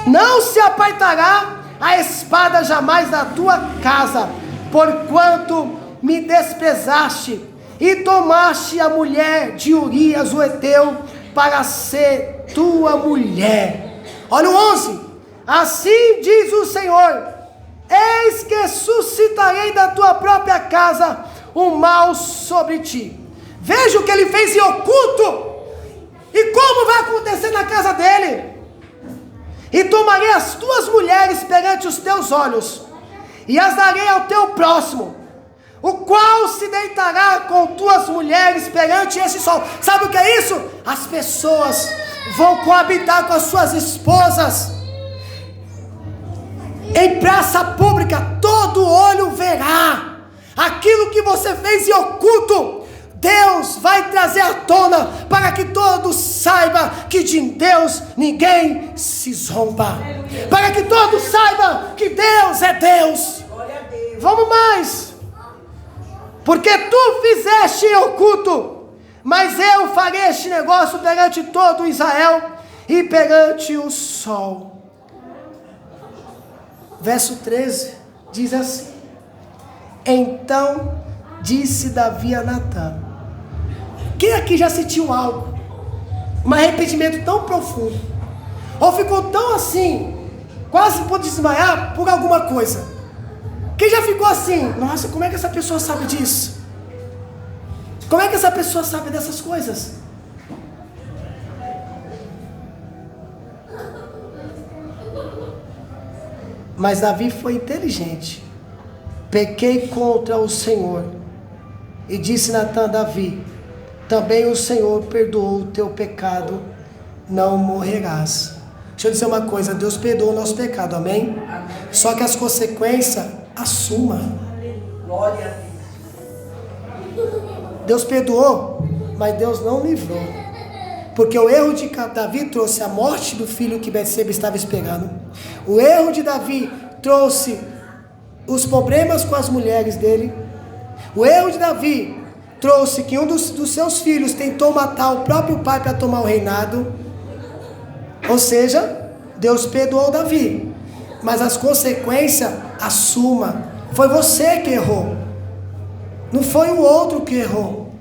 não se apartará a espada jamais da tua casa, porquanto me desprezaste, e tomaste a mulher de Urias o Heteu, para ser tua mulher. Olha o 11. Assim diz o Senhor: eis que suscitarei da tua própria casa um mal sobre ti. Veja o que ele fez em oculto, e como vai acontecer na casa dele. E tomarei as tuas mulheres perante os teus olhos, e as darei ao teu próximo, o qual se deitará com tuas mulheres perante esse sol. Sabe o que é isso? As pessoas vão coabitar com as suas esposas em praça pública. Todo olho verá aquilo que você fez em oculto. Deus vai trazer à tona, para que todos saibam que de Deus ninguém se zomba, para que todos saibam que Deus é Deus. Vamos mais. Porque tu fizeste em oculto, mas eu farei este negócio perante todo Israel e perante o sol. Verso 13 diz assim: então disse Davi a Natã. Quem aqui já sentiu algo, um arrependimento tão profundo, ou ficou tão assim, quase pôde desmaiar por alguma coisa? Quem já ficou assim? Nossa, como é que essa pessoa sabe disso? Como é que essa pessoa sabe dessas coisas? Mas Davi foi inteligente. Pequei contra o Senhor. E disse Natã a Davi: também o Senhor perdoou o teu pecado, não morrerás. Deixa eu dizer uma coisa: Deus perdoa o nosso pecado, amém? Amém. Só que as consequências, assuma. Glória a Deus. Deus perdoou, mas Deus não livrou. Porque o erro de Davi trouxe a morte do filho que Betseba estava esperando. O erro de Davi trouxe os problemas com as mulheres dele. O erro de Davi trouxe que um dos seus filhos tentou matar o próprio pai para tomar o reinado. Ou seja, Deus perdoou Davi, mas as consequências, assuma. Foi você que errou. Não foi o outro que errou.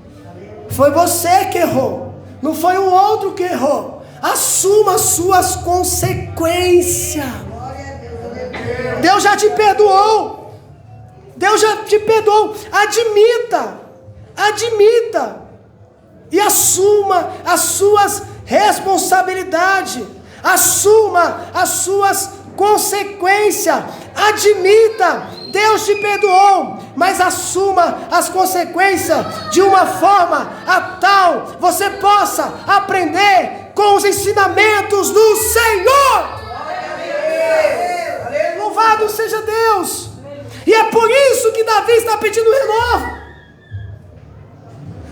Foi você que errou. Não foi o outro que errou. Assuma as suas consequências. Deus já te perdoou. Deus já te perdoou. Admita. E assuma as suas responsabilidades. Assuma as suas consequências. Admita. Deus te perdoou, mas assuma as consequências de uma forma a tal você possa aprender com os ensinamentos do Senhor. Louvado seja Deus. E é por isso que Davi está pedindo renovo.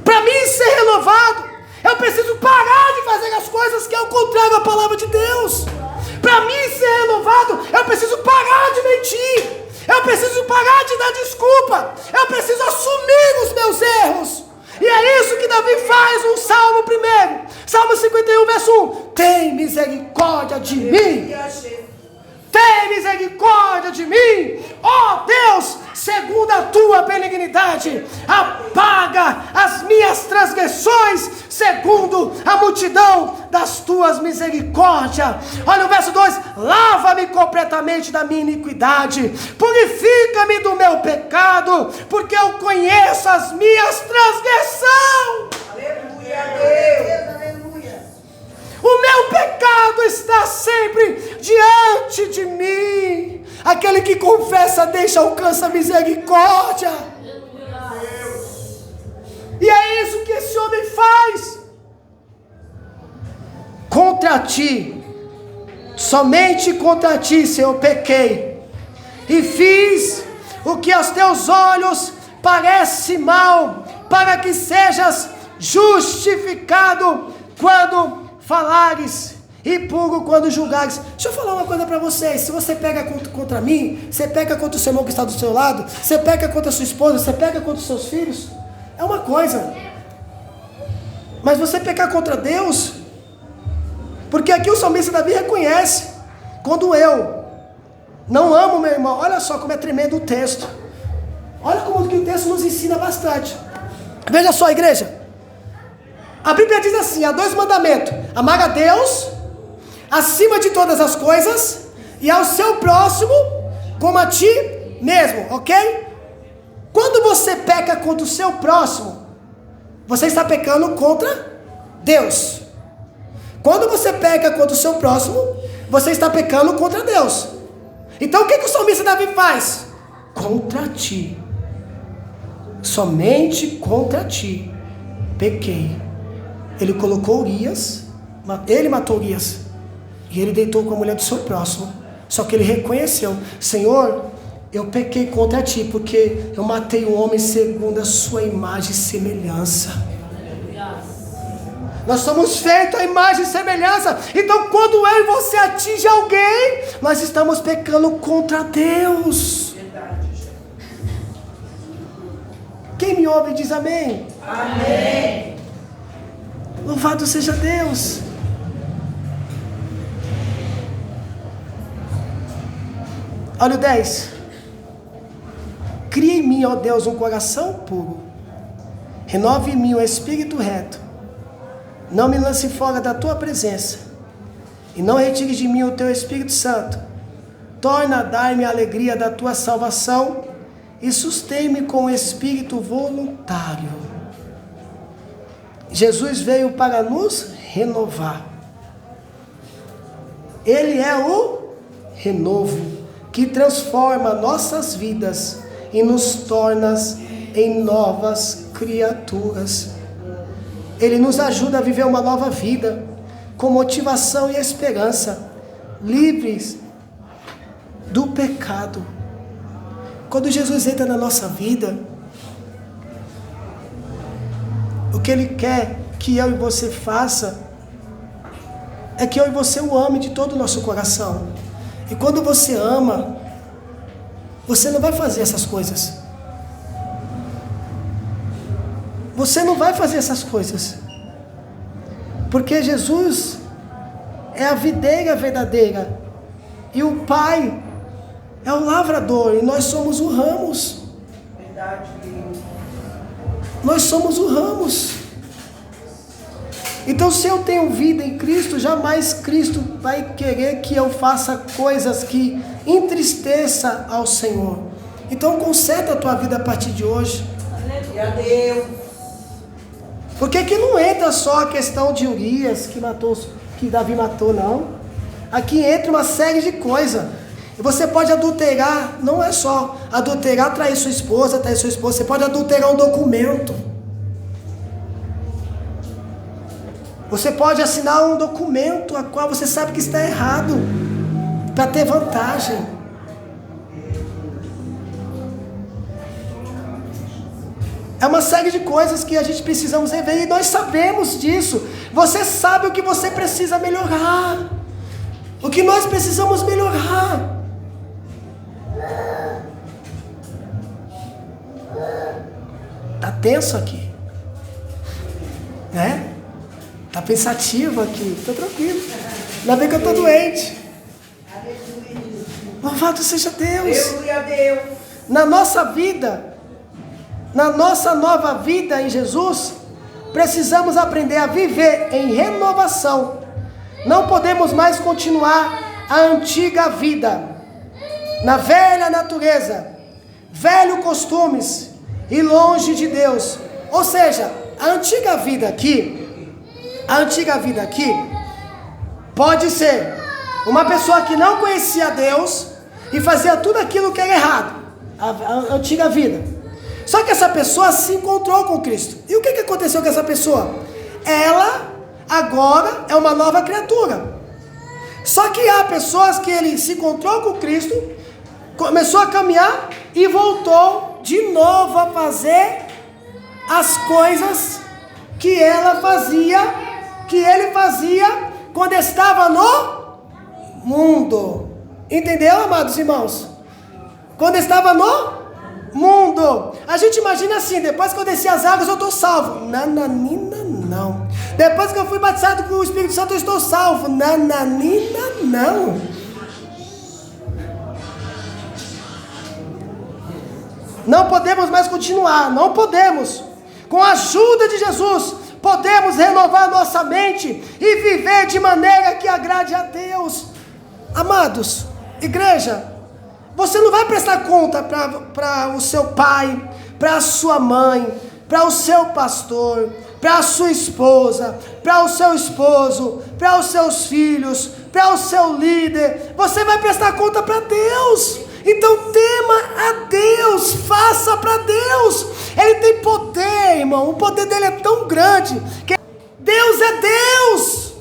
Para mim ser renovado, eu preciso parar de fazer as coisas que é o contrário da palavra de Deus. Para mim ser renovado, eu preciso parar de mentir. Eu preciso parar de dar desculpa. Eu preciso assumir os meus erros. E é isso que Davi faz no Salmo 1. Salmo 51, verso 1. Tem misericórdia de mim. Tem misericórdia de mim. Ó Deus, segundo a tua benignidade, apaga as minhas transgressões, segundo a multidão das tuas misericórdias. Olha o verso 2: lava-me completamente da minha iniquidade, purifica-me do meu pecado, porque eu conheço as minhas transgressões. Aleluia, Deus. O meu pecado está sempre diante de mim. Aquele que confessa deixa, alcança misericórdia. E é isso que esse homem faz. Contra ti, somente contra ti, Senhor, pequei, e fiz o que aos teus olhos parece mal, para que sejas justificado quando falares e puro quando julgares. Deixa eu falar uma coisa para vocês. Se você pega contra mim, você pega contra o seu irmão que está do seu lado, você pega contra a sua esposa, você pega contra os seus filhos, é uma coisa. Mas você pecar contra Deus, porque aqui o salmista Davi reconhece: quando eu não amo meu irmão. Olha só como é tremendo o texto. Olha como que o texto nos ensina bastante. Veja só, igreja. A Bíblia diz assim: há 2 mandamentos: amar a Deus acima de todas as coisas e ao seu próximo como a ti mesmo, ok? Quando você peca contra o seu próximo, você está pecando contra Deus. Quando você peca contra o seu próximo, você está pecando contra Deus. Então o que o salmista Davi faz? Contra ti, somente contra ti pequei. Ele colocou Urias, ele matou Urias, e ele deitou com a mulher do seu próximo. Só que ele reconheceu: Senhor, eu pequei contra ti, porque eu matei um homem segundo a sua imagem e semelhança. Nós somos feitos à imagem e semelhança. Então quando eu e você atinge alguém, nós estamos pecando contra Deus. Quem me ouve diz amém. Amém. Louvado seja Deus. Olha o 10. Cria em mim, ó Deus, um coração puro. Renove em mim um espírito reto. Não me lance fora da tua presença, e não retire de mim o teu Espírito Santo. Torna a dar-me a alegria da tua salvação, e sustém-me com o espírito voluntário. Jesus veio para nos renovar. Ele é o renovo que transforma nossas vidas e nos torna em novas criaturas. Ele nos ajuda a viver uma nova vida, com motivação e esperança, livres do pecado. Quando Jesus entra na nossa vida, o que Ele quer que eu e você faça é que eu e você o ame de todo o nosso coração. E quando você ama, você não vai fazer essas coisas. Você não vai fazer essas coisas. Porque Jesus é a videira verdadeira. E o Pai é o lavrador. E nós somos o ramos. Verdade. Nós somos o ramos. Então, se eu tenho vida em Cristo, jamais Cristo vai querer que eu faça coisas que entristeça ao Senhor. Então, conserta a tua vida a partir de hoje. Aleluia a Deus. Porque aqui não entra só a questão de Urias, que Davi matou, não. Aqui entra uma série de coisas. Você pode adulterar, não é só adulterar, trair sua esposa. Você pode adulterar um documento. Você pode assinar um documento a qual você sabe que está errado, para ter vantagem. É uma série de coisas que a gente precisamos rever, e nós sabemos disso. Você sabe o que você precisa melhorar, o que nós precisamos melhorar. Está tenso aqui, né? Está pensativo aqui, estou tranquilo. Ainda bem que eu estou doente. Louvado seja Deus. Aleluia a Deus. Na nossa vida, na nossa nova vida em Jesus, precisamos aprender a viver em renovação. Não podemos mais continuar a antiga vida, na velha natureza, velhos costumes e longe de Deus. Ou seja, a antiga vida aqui pode ser uma pessoa que não conhecia Deus e fazia tudo aquilo que era errado, a antiga vida. Só que essa pessoa se encontrou com Cristo. E o que aconteceu com essa pessoa? Ela agora é uma nova criatura. Só que há pessoas que ele se encontrou com Cristo, começou a caminhar e voltou de novo a fazer as coisas que ele fazia quando estava no mundo. Entendeu, amados irmãos? Quando estava no mundo. A gente imagina assim: depois que eu desci as águas eu estou salvo. Nananina não. Depois que eu fui batizado com o Espírito Santo eu estou salvo. Nananina não. Não podemos mais continuar. Não podemos. Com a ajuda de Jesus, podemos renovar nossa mente e viver de maneira que agrade a Deus. Amados, igreja, você não vai prestar conta para o seu pai, para a sua mãe, para o seu pastor, para a sua esposa, para o seu esposo, para os seus filhos, para o seu líder. Você vai prestar conta para Deus. Então tema a Deus, faça para Deus. Ele tem poder, irmão. O poder dele é tão grande que Deus é Deus.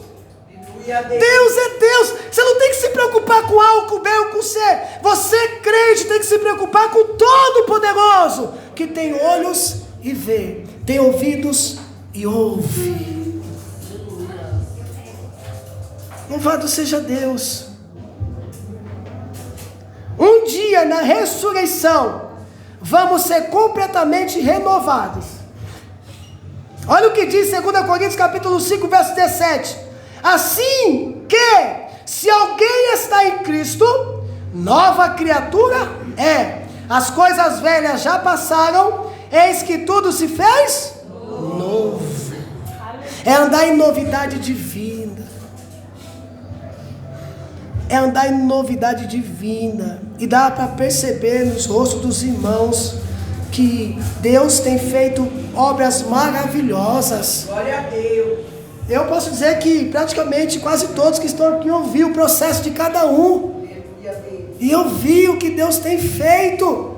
Deus é Deus. Você não tem que se preocupar com A ou com B ou com C. Você, crente, tem que se preocupar com o Todo-Poderoso, que tem olhos e vê, tem ouvidos e ouve. Louvado seja Deus. Um dia na ressurreição vamos ser completamente renovados. Olha o que diz 2 Coríntios capítulo 5, verso 17. Assim que, se alguém está em Cristo, nova criatura é. As coisas velhas já passaram, eis que tudo se fez novo. É andar em novidade divina. É andar em novidade divina. E dá para perceber nos rostos dos irmãos que Deus tem feito obras maravilhosas. Glória a Deus. Eu posso dizer que praticamente quase todos que estão aqui ouviram o processo de cada um. E eu vi o que Deus tem feito.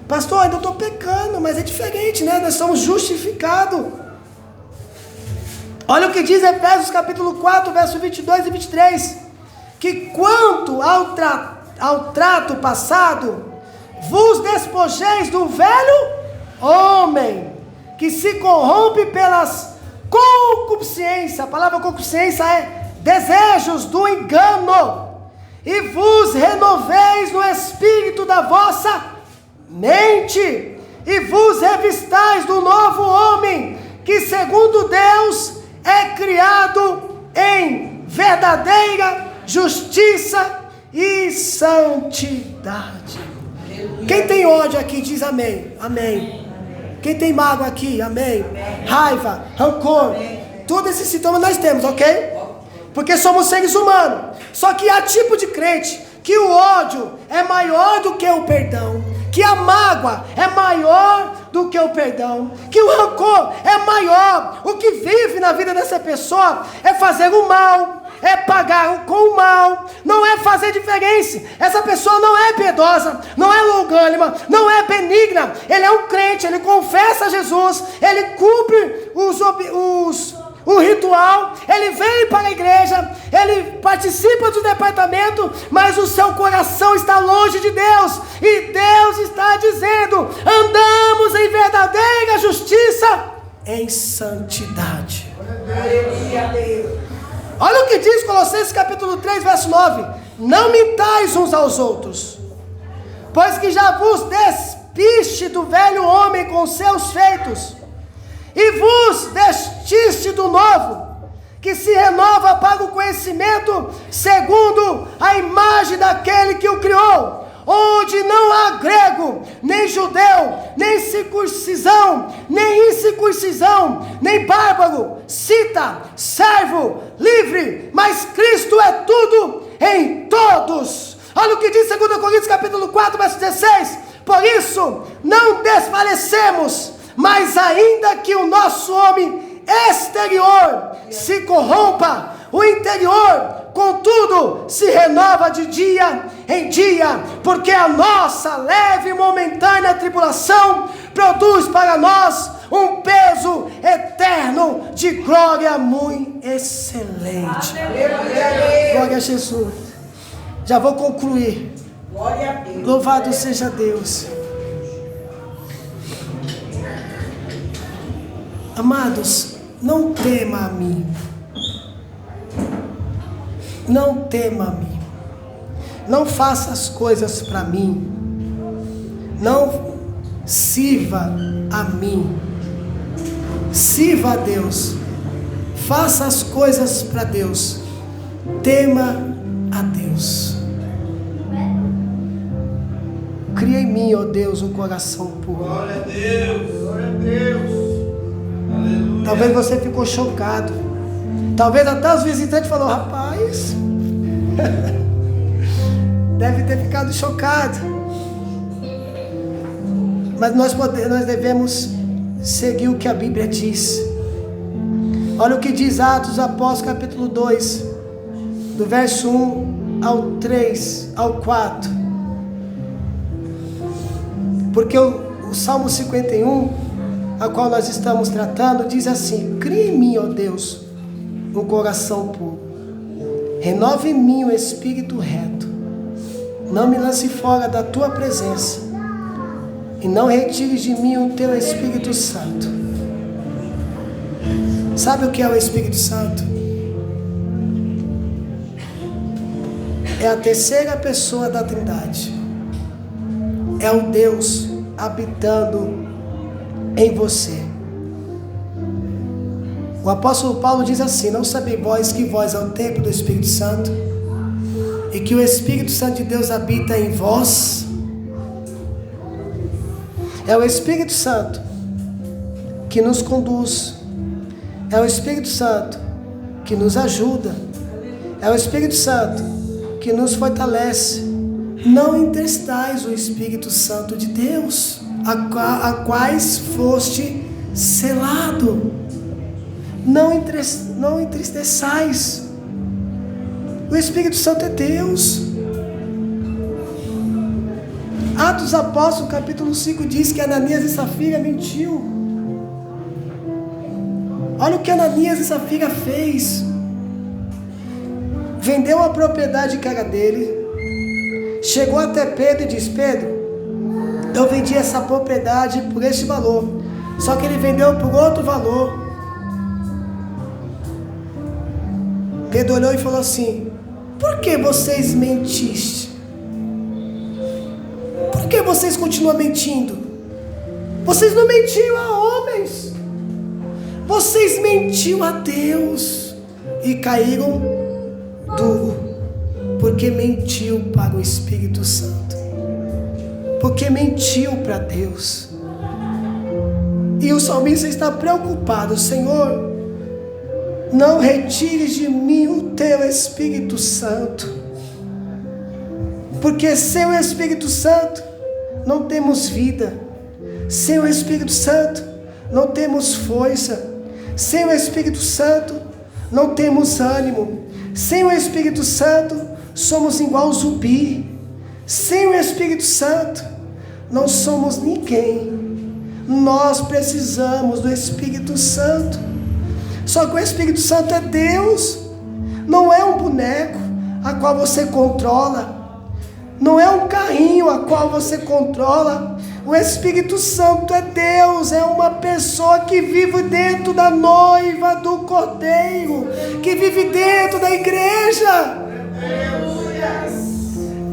Pastor, ainda estou pecando, mas é diferente, né? Nós somos justificados. Olha o que diz Efésios capítulo 4, verso 22 e 23. Que quanto ao trato passado, vos despojeis do velho homem, que se corrompe pelas concupiscência. A palavra concupiscência é desejos do engano. E vos renoveis no espírito da vossa mente, e vos revistais do novo homem, que segundo Deus é criado em verdadeira justiça e santidade. Quem tem ódio aqui diz amém. Amém. Quem tem mágoa aqui, amém. Raiva, rancor, todos esses sintomas nós temos, ok? Porque somos seres humanos. Só que há tipo de crente que o ódio é maior do que o perdão, que a mágoa é maior do que o perdão, que o rancor é maior. O que vive na vida dessa pessoa é fazer o mal, é pagar com o mal, não é fazer diferença. Essa pessoa não é piedosa, não é longânima, não é benigna. Ele é um crente, ele confessa Jesus, ele cumpre o ritual, ele vem para a igreja, ele participa do departamento, mas o seu coração está longe de Deus, e Deus está dizendo: andamos em verdadeira justiça, em santidade. Olha o que diz Colossenses capítulo 3, verso 9: não mintais uns aos outros, pois que já vos despiste do velho homem com seus feitos, e vos vestiste do novo, que se renova para o conhecimento segundo a imagem daquele que o criou, onde não há grego, nem judeu, nem circuncisão, nem incircuncisão, nem bárbaro, cita, servo, livre, mas Cristo é tudo em todos. Olha o que diz 2 Coríntios capítulo 4, verso 16: por isso não desfalecemos, mas ainda que o nosso homem exterior se corrompa, o interior, contudo, se renova de dia em dia, porque a nossa leve e momentânea tribulação produz para nós um peso eterno de glória muito excelente. Glória a Jesus. Já vou concluir. Glória a Deus. Louvado seja Deus. Amados, não tema a mim. Não tema a mim. Não faça as coisas para mim. Não sirva a mim. Sirva a Deus. Faça as coisas para Deus. Tema a Deus. Cria em mim, ó Deus, um coração puro. Glória a Deus. Glória a Deus. Aleluia. Talvez você ficou chocado. Talvez até os visitantes falaram: rapaz, deve ter ficado chocado. Mas nós devemos seguir o que a Bíblia diz. Olha o que diz Atos dos Apóstolos capítulo 2, do verso 1 ao 3, ao 4. Porque o Salmo 51, a qual nós estamos tratando, diz assim: cria em mim, ó Deus, um coração puro, renove em mim o espírito reto, não me lance fora da tua presença, e não retires de mim o teu Espírito Santo. Sabe o que é o Espírito Santo? É a terceira pessoa da Trindade. É o Deus habitando em você. O apóstolo Paulo diz assim: não sabeis vós que vós é o templo do Espírito Santo, e que o Espírito Santo de Deus habita em vós? É o Espírito Santo que nos conduz, é o Espírito Santo que nos ajuda, é o Espírito Santo que nos fortalece. Não entristais o Espírito Santo de Deus, a quais foste selado. Não entristeçais. O Espírito Santo é Deus. Atos dos Apóstolos capítulo 5 diz que Ananias e Safira mentiu. Olha o que Ananias e Safira fez. Vendeu a propriedade que era dele, chegou até Pedro e disse: Pedro, eu vendi essa propriedade por este valor, Só que ele vendeu por outro valor. Pedro olhou e falou assim: por que vocês mentiste? Por que vocês continuam mentindo? Vocês não mentiam a homens, vocês mentiam a Deus e caíram duro, porque mentiu para o Espírito Santo, porque mentiu para Deus. E o salmista está preocupado: Senhor, não retires de mim o teu Espírito Santo, porque sem o Espírito Santo não temos vida, sem o Espírito Santo não temos força, sem o Espírito Santo não temos ânimo, sem o Espírito Santo somos igual zumbi, sem o Espírito Santo não somos ninguém. Nós precisamos do Espírito Santo. Só que o Espírito Santo é Deus, não é um boneco a qual você controla, não é um carrinho a qual você controla. O Espírito Santo é Deus, é uma pessoa que vive dentro da noiva do Cordeiro, que vive dentro da igreja.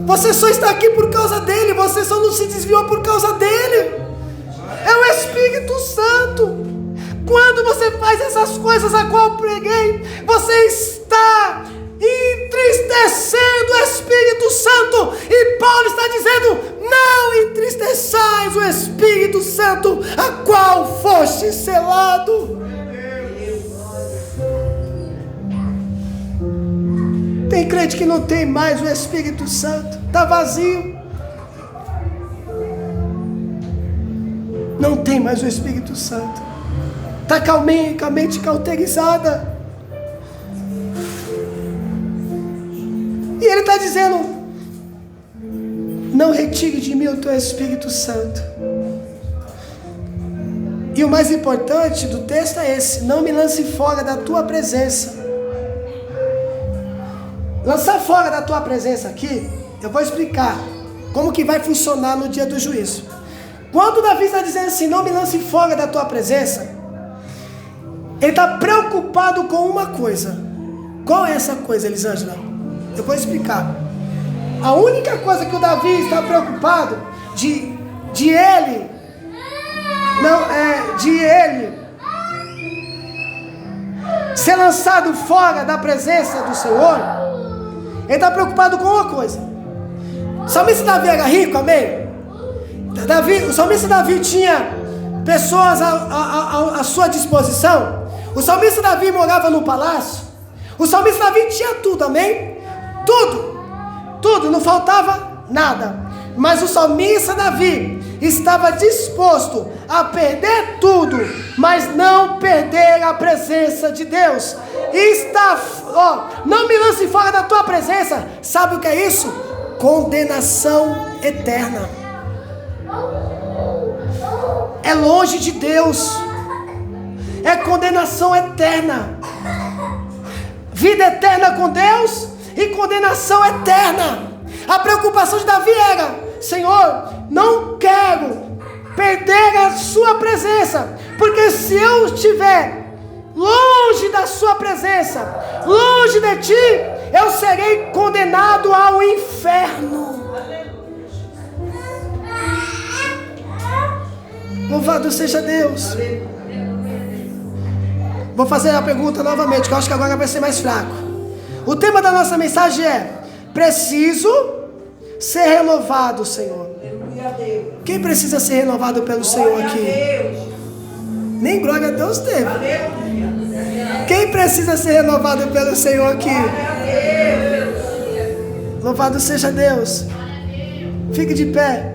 Você só está aqui por causa dele, você só não se desviou por causa dele. É o Espírito Santo. Quando você faz essas coisas a qual eu preguei, você está entristecendo o Espírito Santo. E Paulo está dizendo: não entristeçais o Espírito Santo, a qual foste selado. Tem crente que não tem mais o Espírito Santo, está vazio. Não tem mais o Espírito Santo, está com a mente cauterizada. E ele está dizendo: não retire de mim o teu Espírito Santo. E o mais importante do texto é esse: não me lance fora da tua presença. Lançar fora da tua presença aqui, eu vou explicar como que vai funcionar no dia do juízo. Quando Davi está dizendo assim: não me lance fora da tua presença, ele está preocupado com uma coisa. Qual é essa coisa, Elisângela? Eu vou explicar. A única coisa que o Davi está preocupado de ele ser lançado fora da presença do Senhor, ele está preocupado com uma coisa. O salmista Davi era rico, amém? O salmista Davi tinha pessoas à sua disposição. O salmista Davi morava no palácio. O salmista Davi tinha tudo, amém? Tudo, não faltava nada. Mas o salmista Davi estava disposto a perder tudo, mas não perder a presença de Deus. Não me lance fora da tua presença. Sabe o que é isso? Condenação eterna. É longe de Deus, é condenação eterna. Vida eterna com Deus e condenação eterna. A preocupação de Davi era: Senhor, não quero perder a sua presença, porque se eu estiver longe da sua presença, longe de ti, eu serei condenado ao inferno. Louvado seja Deus. Vou fazer a pergunta novamente, que eu acho que agora vai ser mais fraco. O tema da nossa mensagem é: preciso ser renovado, Senhor. Quem precisa ser renovado pelo Senhor aqui? Nem glória a Deus teve. Quem precisa ser renovado pelo Senhor aqui? Louvado seja Deus. Fique de pé.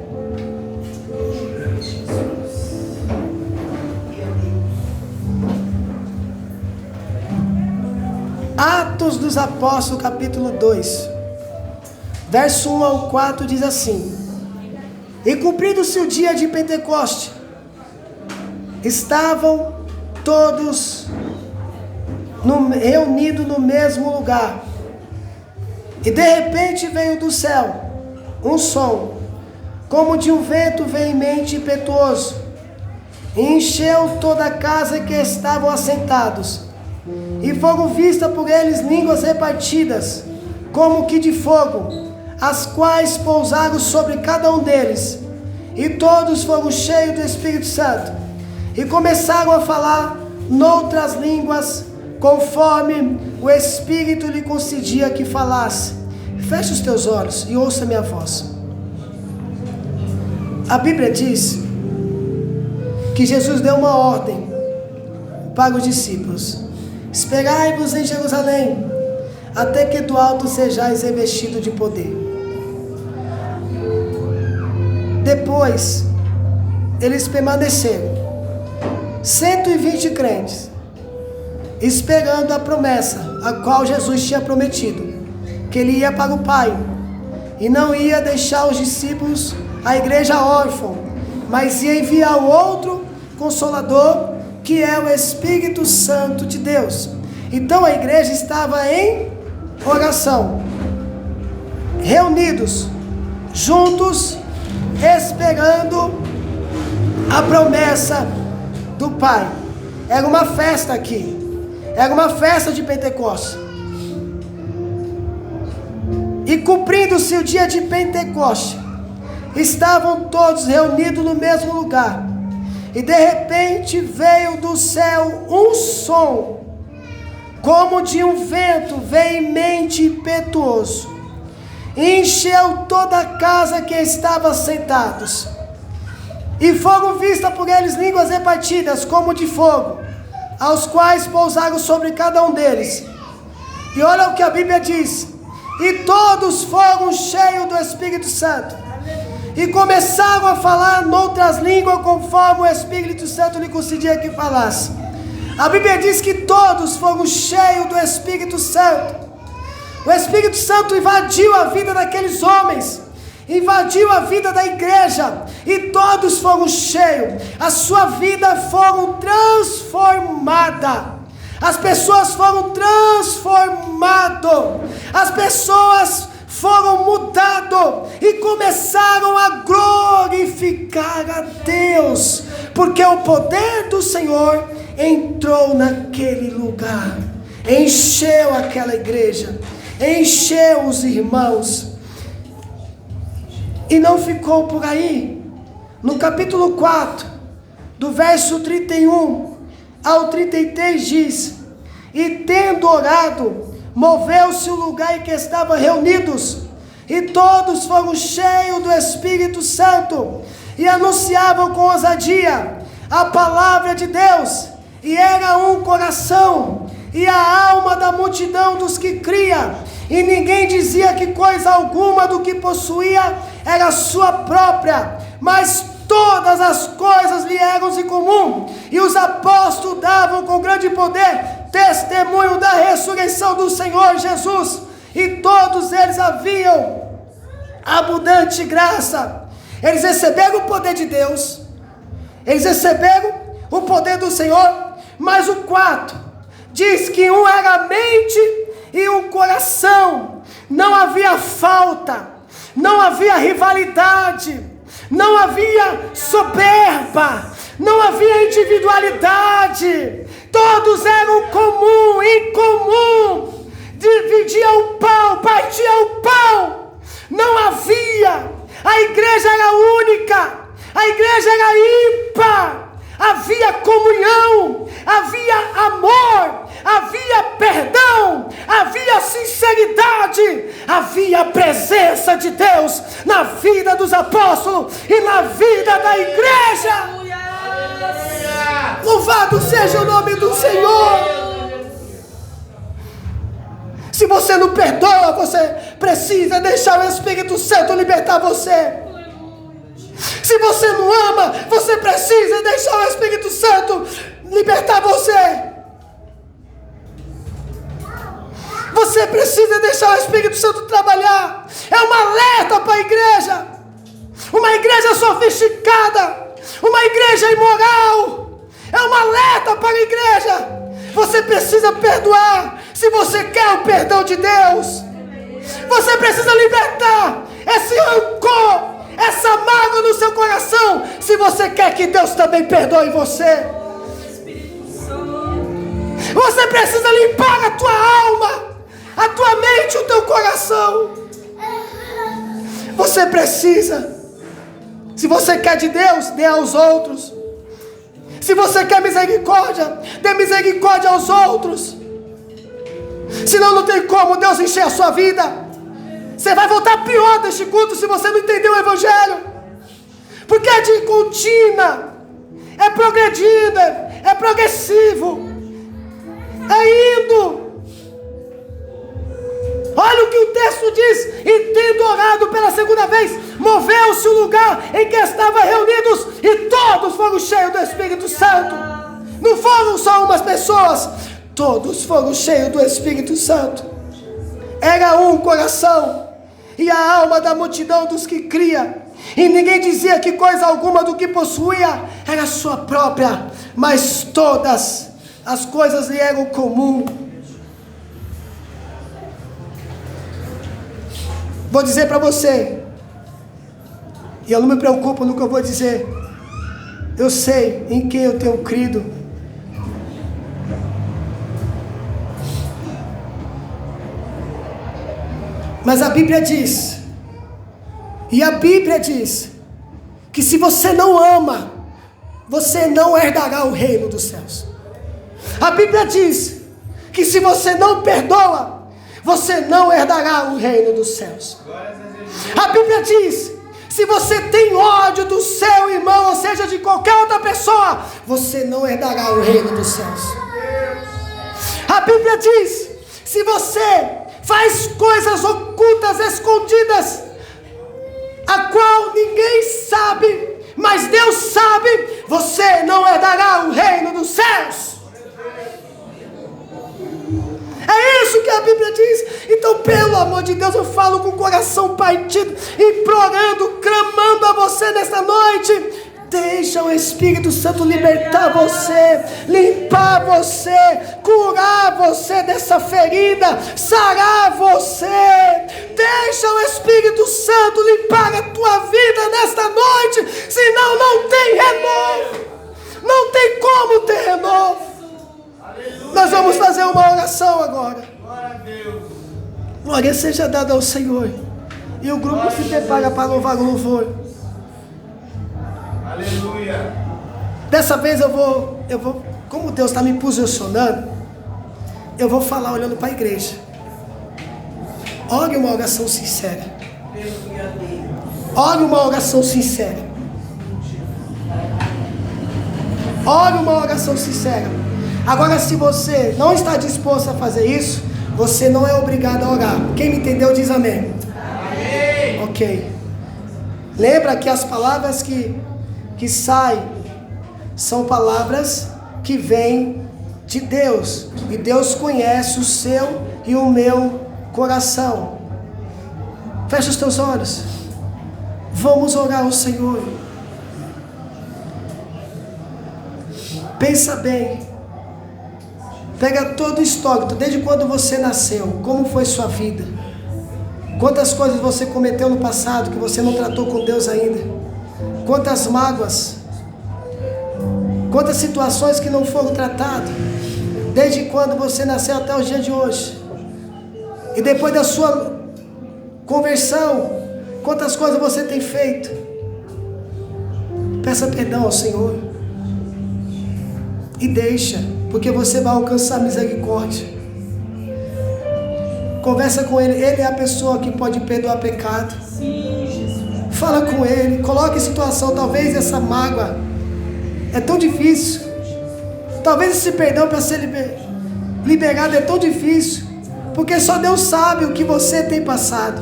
Atos dos Apóstolos, capítulo 2, verso 1 ao 4, diz assim: e cumprido-se o dia de Pentecoste, estavam todos reunidos no mesmo lugar, e de repente veio do céu um som, como de um vento veemente e impetuoso, e encheu toda a casa que estavam assentados. E foram vistas por eles línguas repartidas, como que de fogo, as quais pousaram sobre cada um deles. E todos foram cheios do Espírito Santo, e começaram a falar noutras línguas, conforme o Espírito lhe concedia que falasse. Feche os teus olhos e ouça minha voz. A Bíblia diz que Jesus deu uma ordem para os discípulos: esperai-vos em Jerusalém, até que do alto sejais revestido de poder. Depois, eles permaneceram, 120 crentes, esperando a promessa, a qual Jesus tinha prometido, que ele ia para o Pai, e não ia deixar os discípulos, a igreja órfã, mas ia enviar o outro Consolador, que é o Espírito Santo de Deus. Então a igreja estava em oração, reunidos, juntos, esperando a promessa do Pai. Era uma festa aqui, era uma festa de Pentecostes. E cumprindo-se o dia de Pentecostes, estavam todos reunidos no mesmo lugar. E de repente veio do céu um som, como de um vento veemente e impetuoso, e encheu toda a casa que estava sentados. E foram vistas por eles línguas repartidas, como de fogo, aos quais pousaram sobre cada um deles. E olha o que a Bíblia diz: e todos foram cheios do Espírito Santo, e começaram a falar noutras línguas, conforme o Espírito Santo lhe concedia que falasse. A Bíblia diz que todos foram cheios do Espírito Santo. O Espírito Santo invadiu a vida daqueles homens, invadiu a vida da igreja, e todos foram cheios. A sua vida foram transformada. As pessoas foram transformadas. As pessoas foram mudados e começaram a glorificar a Deus, porque o poder do Senhor entrou naquele lugar, encheu aquela igreja, encheu os irmãos. E não ficou por aí. No capítulo 4, do verso 31 ao 33 diz: e tendo orado, moveu-se o lugar em que estavam reunidos, e todos foram cheios do Espírito Santo, e anunciavam com ousadia a palavra de Deus, e era um coração, e a alma da multidão dos que cria, e ninguém dizia que coisa alguma do que possuía era sua própria, mas todas as coisas lhe eram em comum, e os apóstolos davam com grande poder testemunho da ressurreição do Senhor Jesus, e todos eles haviam abundante graça. Eles receberam o poder de Deus, eles receberam o poder do Senhor. Mas o 4 diz que um era a mente e um coração. Não havia falta, não havia rivalidade, não havia soberba, não havia individualidade. Todos eram comum, em comum, dividiam o pão, partiam o pão. Não havia, a igreja era única, a igreja era ímpar. Havia comunhão, havia amor, havia perdão, havia sinceridade, havia presença de Deus na vida dos apóstolos e na vida da igreja. Louvado seja o nome do Senhor. Se você não perdoa, você precisa deixar o Espírito Santo libertar você. Se você não ama, você precisa deixar o Espírito Santo libertar você. Você precisa deixar o Espírito Santo trabalhar. É uma alerta para a igreja. Uma igreja sofisticada, uma igreja imoral. É uma alerta para a igreja. Você precisa perdoar. Se você quer o perdão de Deus, você precisa libertar esse rancor, essa mágoa no seu coração, se você quer que Deus também perdoe você. Você precisa limpar a tua alma, a tua mente, o teu coração. Você precisa. Se você quer de Deus, dê aos outros. Se você quer misericórdia, dê misericórdia aos outros. Senão não tem como Deus encher a sua vida. Você vai voltar pior deste culto se você não entender o Evangelho. Porque é de contínua, é progredindo, é progressivo, é indo. Olha o que o texto diz: e tendo orado pela segunda vez, moveu-se o lugar em que estavam reunidos, e todos foram cheios do Espírito Santo. Não foram só umas pessoas, todos foram cheios do Espírito Santo. Era um coração e a alma da multidão dos que cria, e ninguém dizia que coisa alguma do que possuía era sua própria, mas todas as coisas lhe eram comum. Vou dizer para você, e eu não me preocupo no que eu vou dizer, eu sei em quem eu tenho crido. Mas a Bíblia diz, e a Bíblia diz, que se você não ama, você não herdará o reino dos céus. A Bíblia diz que se você não perdoa, você não herdará o reino dos céus. A Bíblia diz, se você tem ódio do seu irmão, ou seja, de qualquer outra pessoa, você não herdará o reino dos céus. A Bíblia diz, se você faz coisas ocultas, escondidas, a qual ninguém sabe, mas Deus sabe, você não herdará o reino dos céus. É isso que a Bíblia diz. Então, pelo amor de Deus, eu falo com o coração partido, implorando, clamando a você nesta noite. Deixa o Espírito Santo libertar você, limpar você, curar você dessa ferida, sarar você. Deixa o Espírito Santo limpar a tua vida nesta noite, senão não tem renovo. Não tem como ter renovo. Nós vamos fazer uma oração agora. Glória seja dada ao Senhor. E o grupo se prepara para louvar o louvor. Aleluia. Dessa vez eu vou, como Deus está me posicionando, eu vou falar olhando para a igreja. Ore uma oração sincera. Ore uma oração sincera. Ore uma oração sincera. Agora, se você não está disposto a fazer isso, você não é obrigado a orar. Quem me entendeu diz amém. Amém. Ok. Lembra que as palavras que saem são palavras que vêm de Deus. E Deus conhece o seu e o meu coração. Fecha os teus olhos. Vamos orar ao Senhor. Pensa bem. Pega todo o histórico, desde quando você nasceu, como foi sua vida, quantas coisas você cometeu no passado que você não tratou com Deus ainda, quantas mágoas, quantas situações que não foram tratadas, desde quando você nasceu até o dia de hoje, e depois da sua conversão, quantas coisas você tem feito. Peça perdão ao Senhor, e deixa, porque você vai alcançar misericórdia. Conversa com Ele. Ele é a pessoa que pode perdoar pecado. Fala com Ele. Coloque em situação. Talvez essa mágoa é tão difícil. Talvez esse perdão para ser liberado é tão difícil, porque só Deus sabe o que você tem passado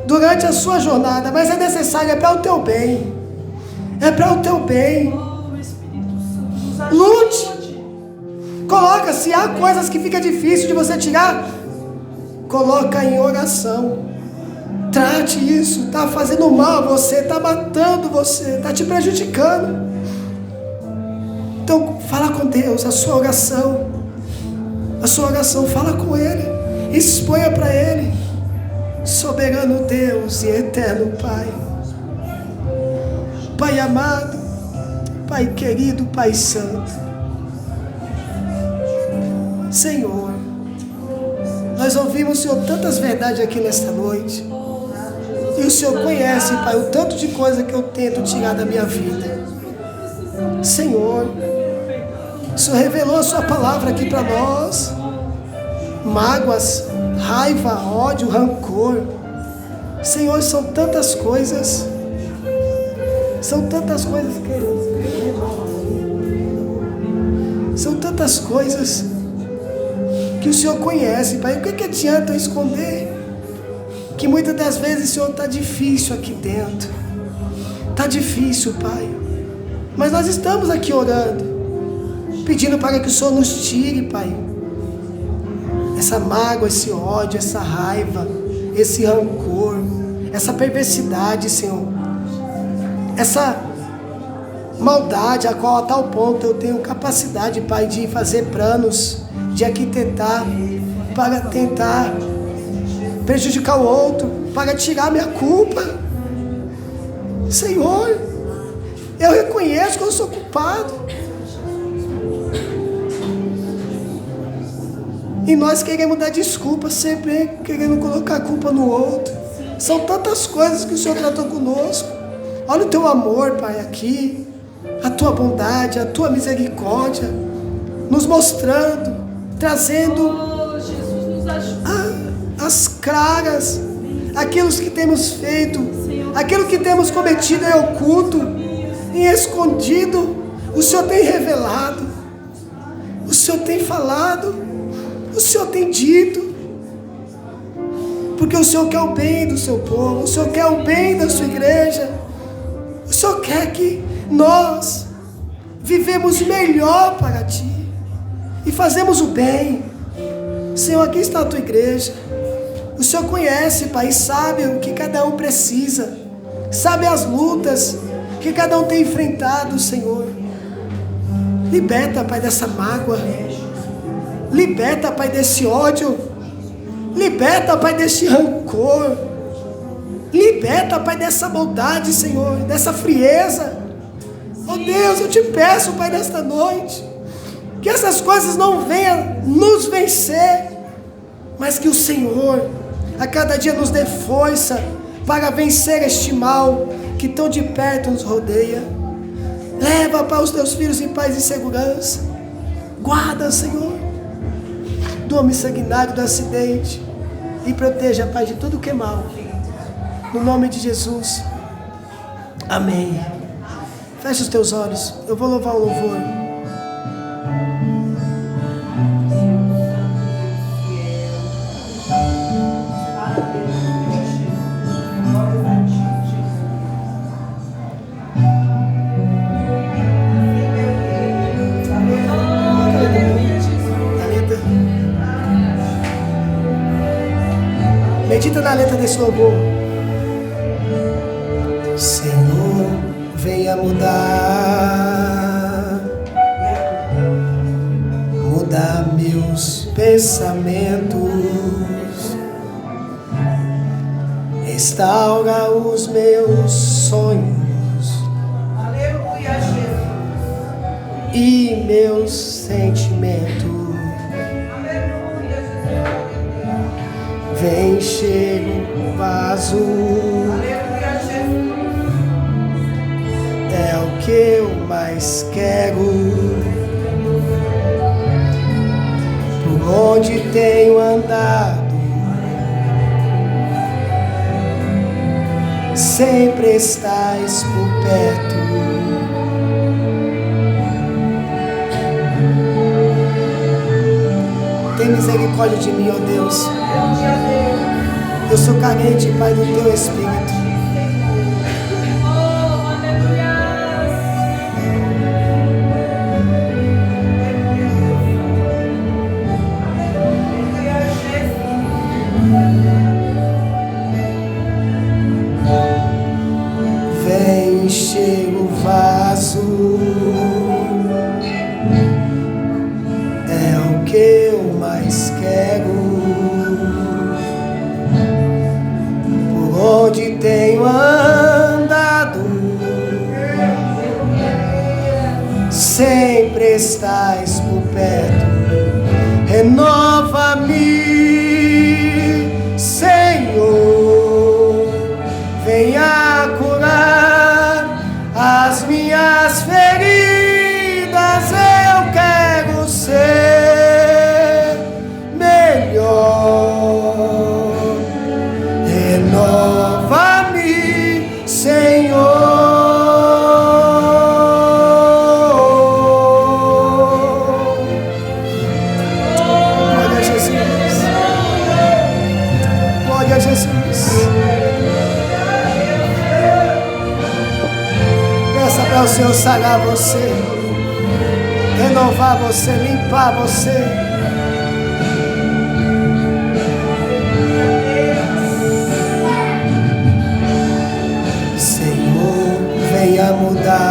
durante a sua jornada. Mas é necessário, é para o teu bem. É para o teu bem. Lute. Coloca, se há coisas que fica difícil de você tirar, coloca em oração. Trate isso. Está fazendo mal a você, está matando você, está te prejudicando. Então fala com Deus, a sua oração, fala com Ele, exponha para Ele. Soberano Deus e eterno Pai, Pai amado, Pai querido, Pai santo. Senhor, nós ouvimos, Senhor, tantas verdades aqui nesta noite. E o Senhor conhece, Pai, o tanto de coisa que eu tento tirar da minha vida. Senhor, o Senhor revelou a sua palavra aqui para nós. Mágoas, raiva, ódio, rancor. Senhor, são tantas coisas. São tantas coisas, queridos. São tantas coisas que o Senhor conhece, Pai. O que adianta eu esconder? Que muitas das vezes, Senhor, está difícil aqui dentro. Está difícil, Pai. Mas nós estamos aqui orando, pedindo para que o Senhor nos tire, Pai, essa mágoa, esse ódio, essa raiva, esse rancor, essa perversidade, Senhor, essa maldade a qual a tal ponto eu tenho capacidade, Pai, de fazer planos, de arquitetar para tentar prejudicar o outro, para tirar minha culpa. Senhor, eu reconheço que eu sou culpado. E nós queremos dar desculpa, sempre querendo colocar a culpa no outro. São tantas coisas que o Senhor tratou conosco. Olha o teu amor, Pai, aqui. A tua bondade, a tua misericórdia. Nos mostrando, trazendo as claras, aquilo que temos feito, aquilo que temos cometido em oculto, em escondido. O Senhor tem revelado. O Senhor tem falado. O Senhor tem dito, porque o Senhor quer o bem do seu povo, o Senhor quer o bem da sua igreja, o Senhor quer que nós vivemos melhor para Ti e fazemos o bem. Senhor, aqui está a Tua igreja, o Senhor conhece, Pai, e sabe o que cada um precisa, sabe as lutas que cada um tem enfrentado, Senhor. Liberta, Pai, dessa mágoa. Liberta, Pai, desse ódio. Liberta, Pai, desse rancor. Liberta, Pai, dessa maldade, Senhor, dessa frieza. Oh Deus, eu te peço, Pai, nesta noite, que essas coisas não venham nos vencer, mas que o Senhor a cada dia nos dê força para vencer este mal que tão de perto nos rodeia. Leva, Pai, os teus filhos em paz e segurança. Guarda, Senhor, do homem sanguinário, do acidente, e proteja, Pai, de tudo que é mal. No nome de Jesus. Amém. Fecha os teus olhos. Eu vou louvar o louvor. Medita na letra desse louvor. Senhor, venha mudar meus pensamentos, restaura os meus sonhos, aleluia, Jesus, e meus sentimentos. Vem encher o vaso, é o que eu mais quero. Por onde tenho andado, sempre estás por perto. Tem misericórdia de mim, ó Deus. Eu sou carente, Pai, do Teu Espírito. Vem encher o vaso, é o que eu mais quero. Onde tem estás por perto. Renova-me, Senhor, venha curar as minhas feridas. Eu quero ser melhor. Renova-me, Senhor. Peça para o Senhor sarar você, renovar você, limpar você. Senhor, venha mudar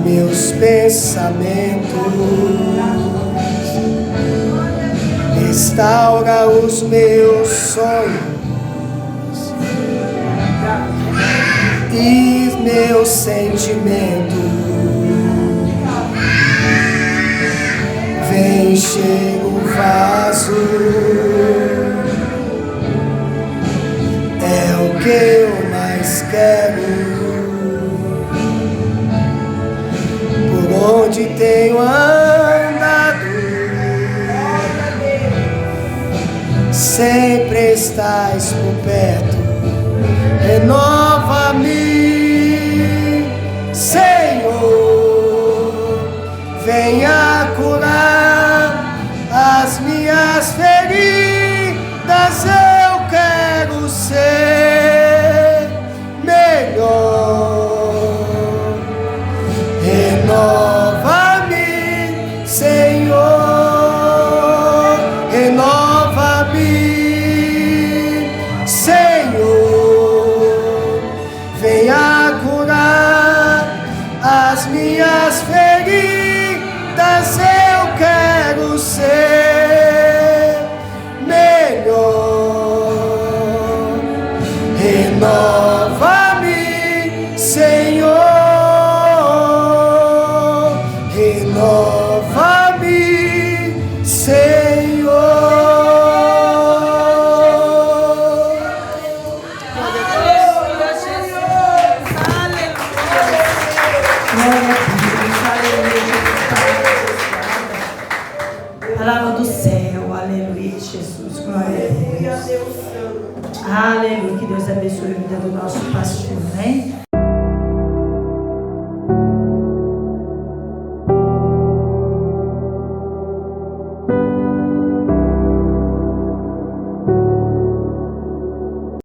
meus pensamentos. Restaura os meus sonhos e meus sentimentos. Vem encher o vaso, é o que eu mais quero. Por onde tenho andado, sempre estás por perto. Renova-me, Senhor, venha curar as minhas feridas. Eu quero ser melhor. Renova-me, Senhor, renova-me, Senhor, venha curar as minhas feridas. Eu quero ser melhor. Renova-me, Senhor, renova-me, Senhor. Palavra do céu, aleluia, Jesus, glória a Deus. Aleluia, que Deus abençoe a vida do nosso pastor, né?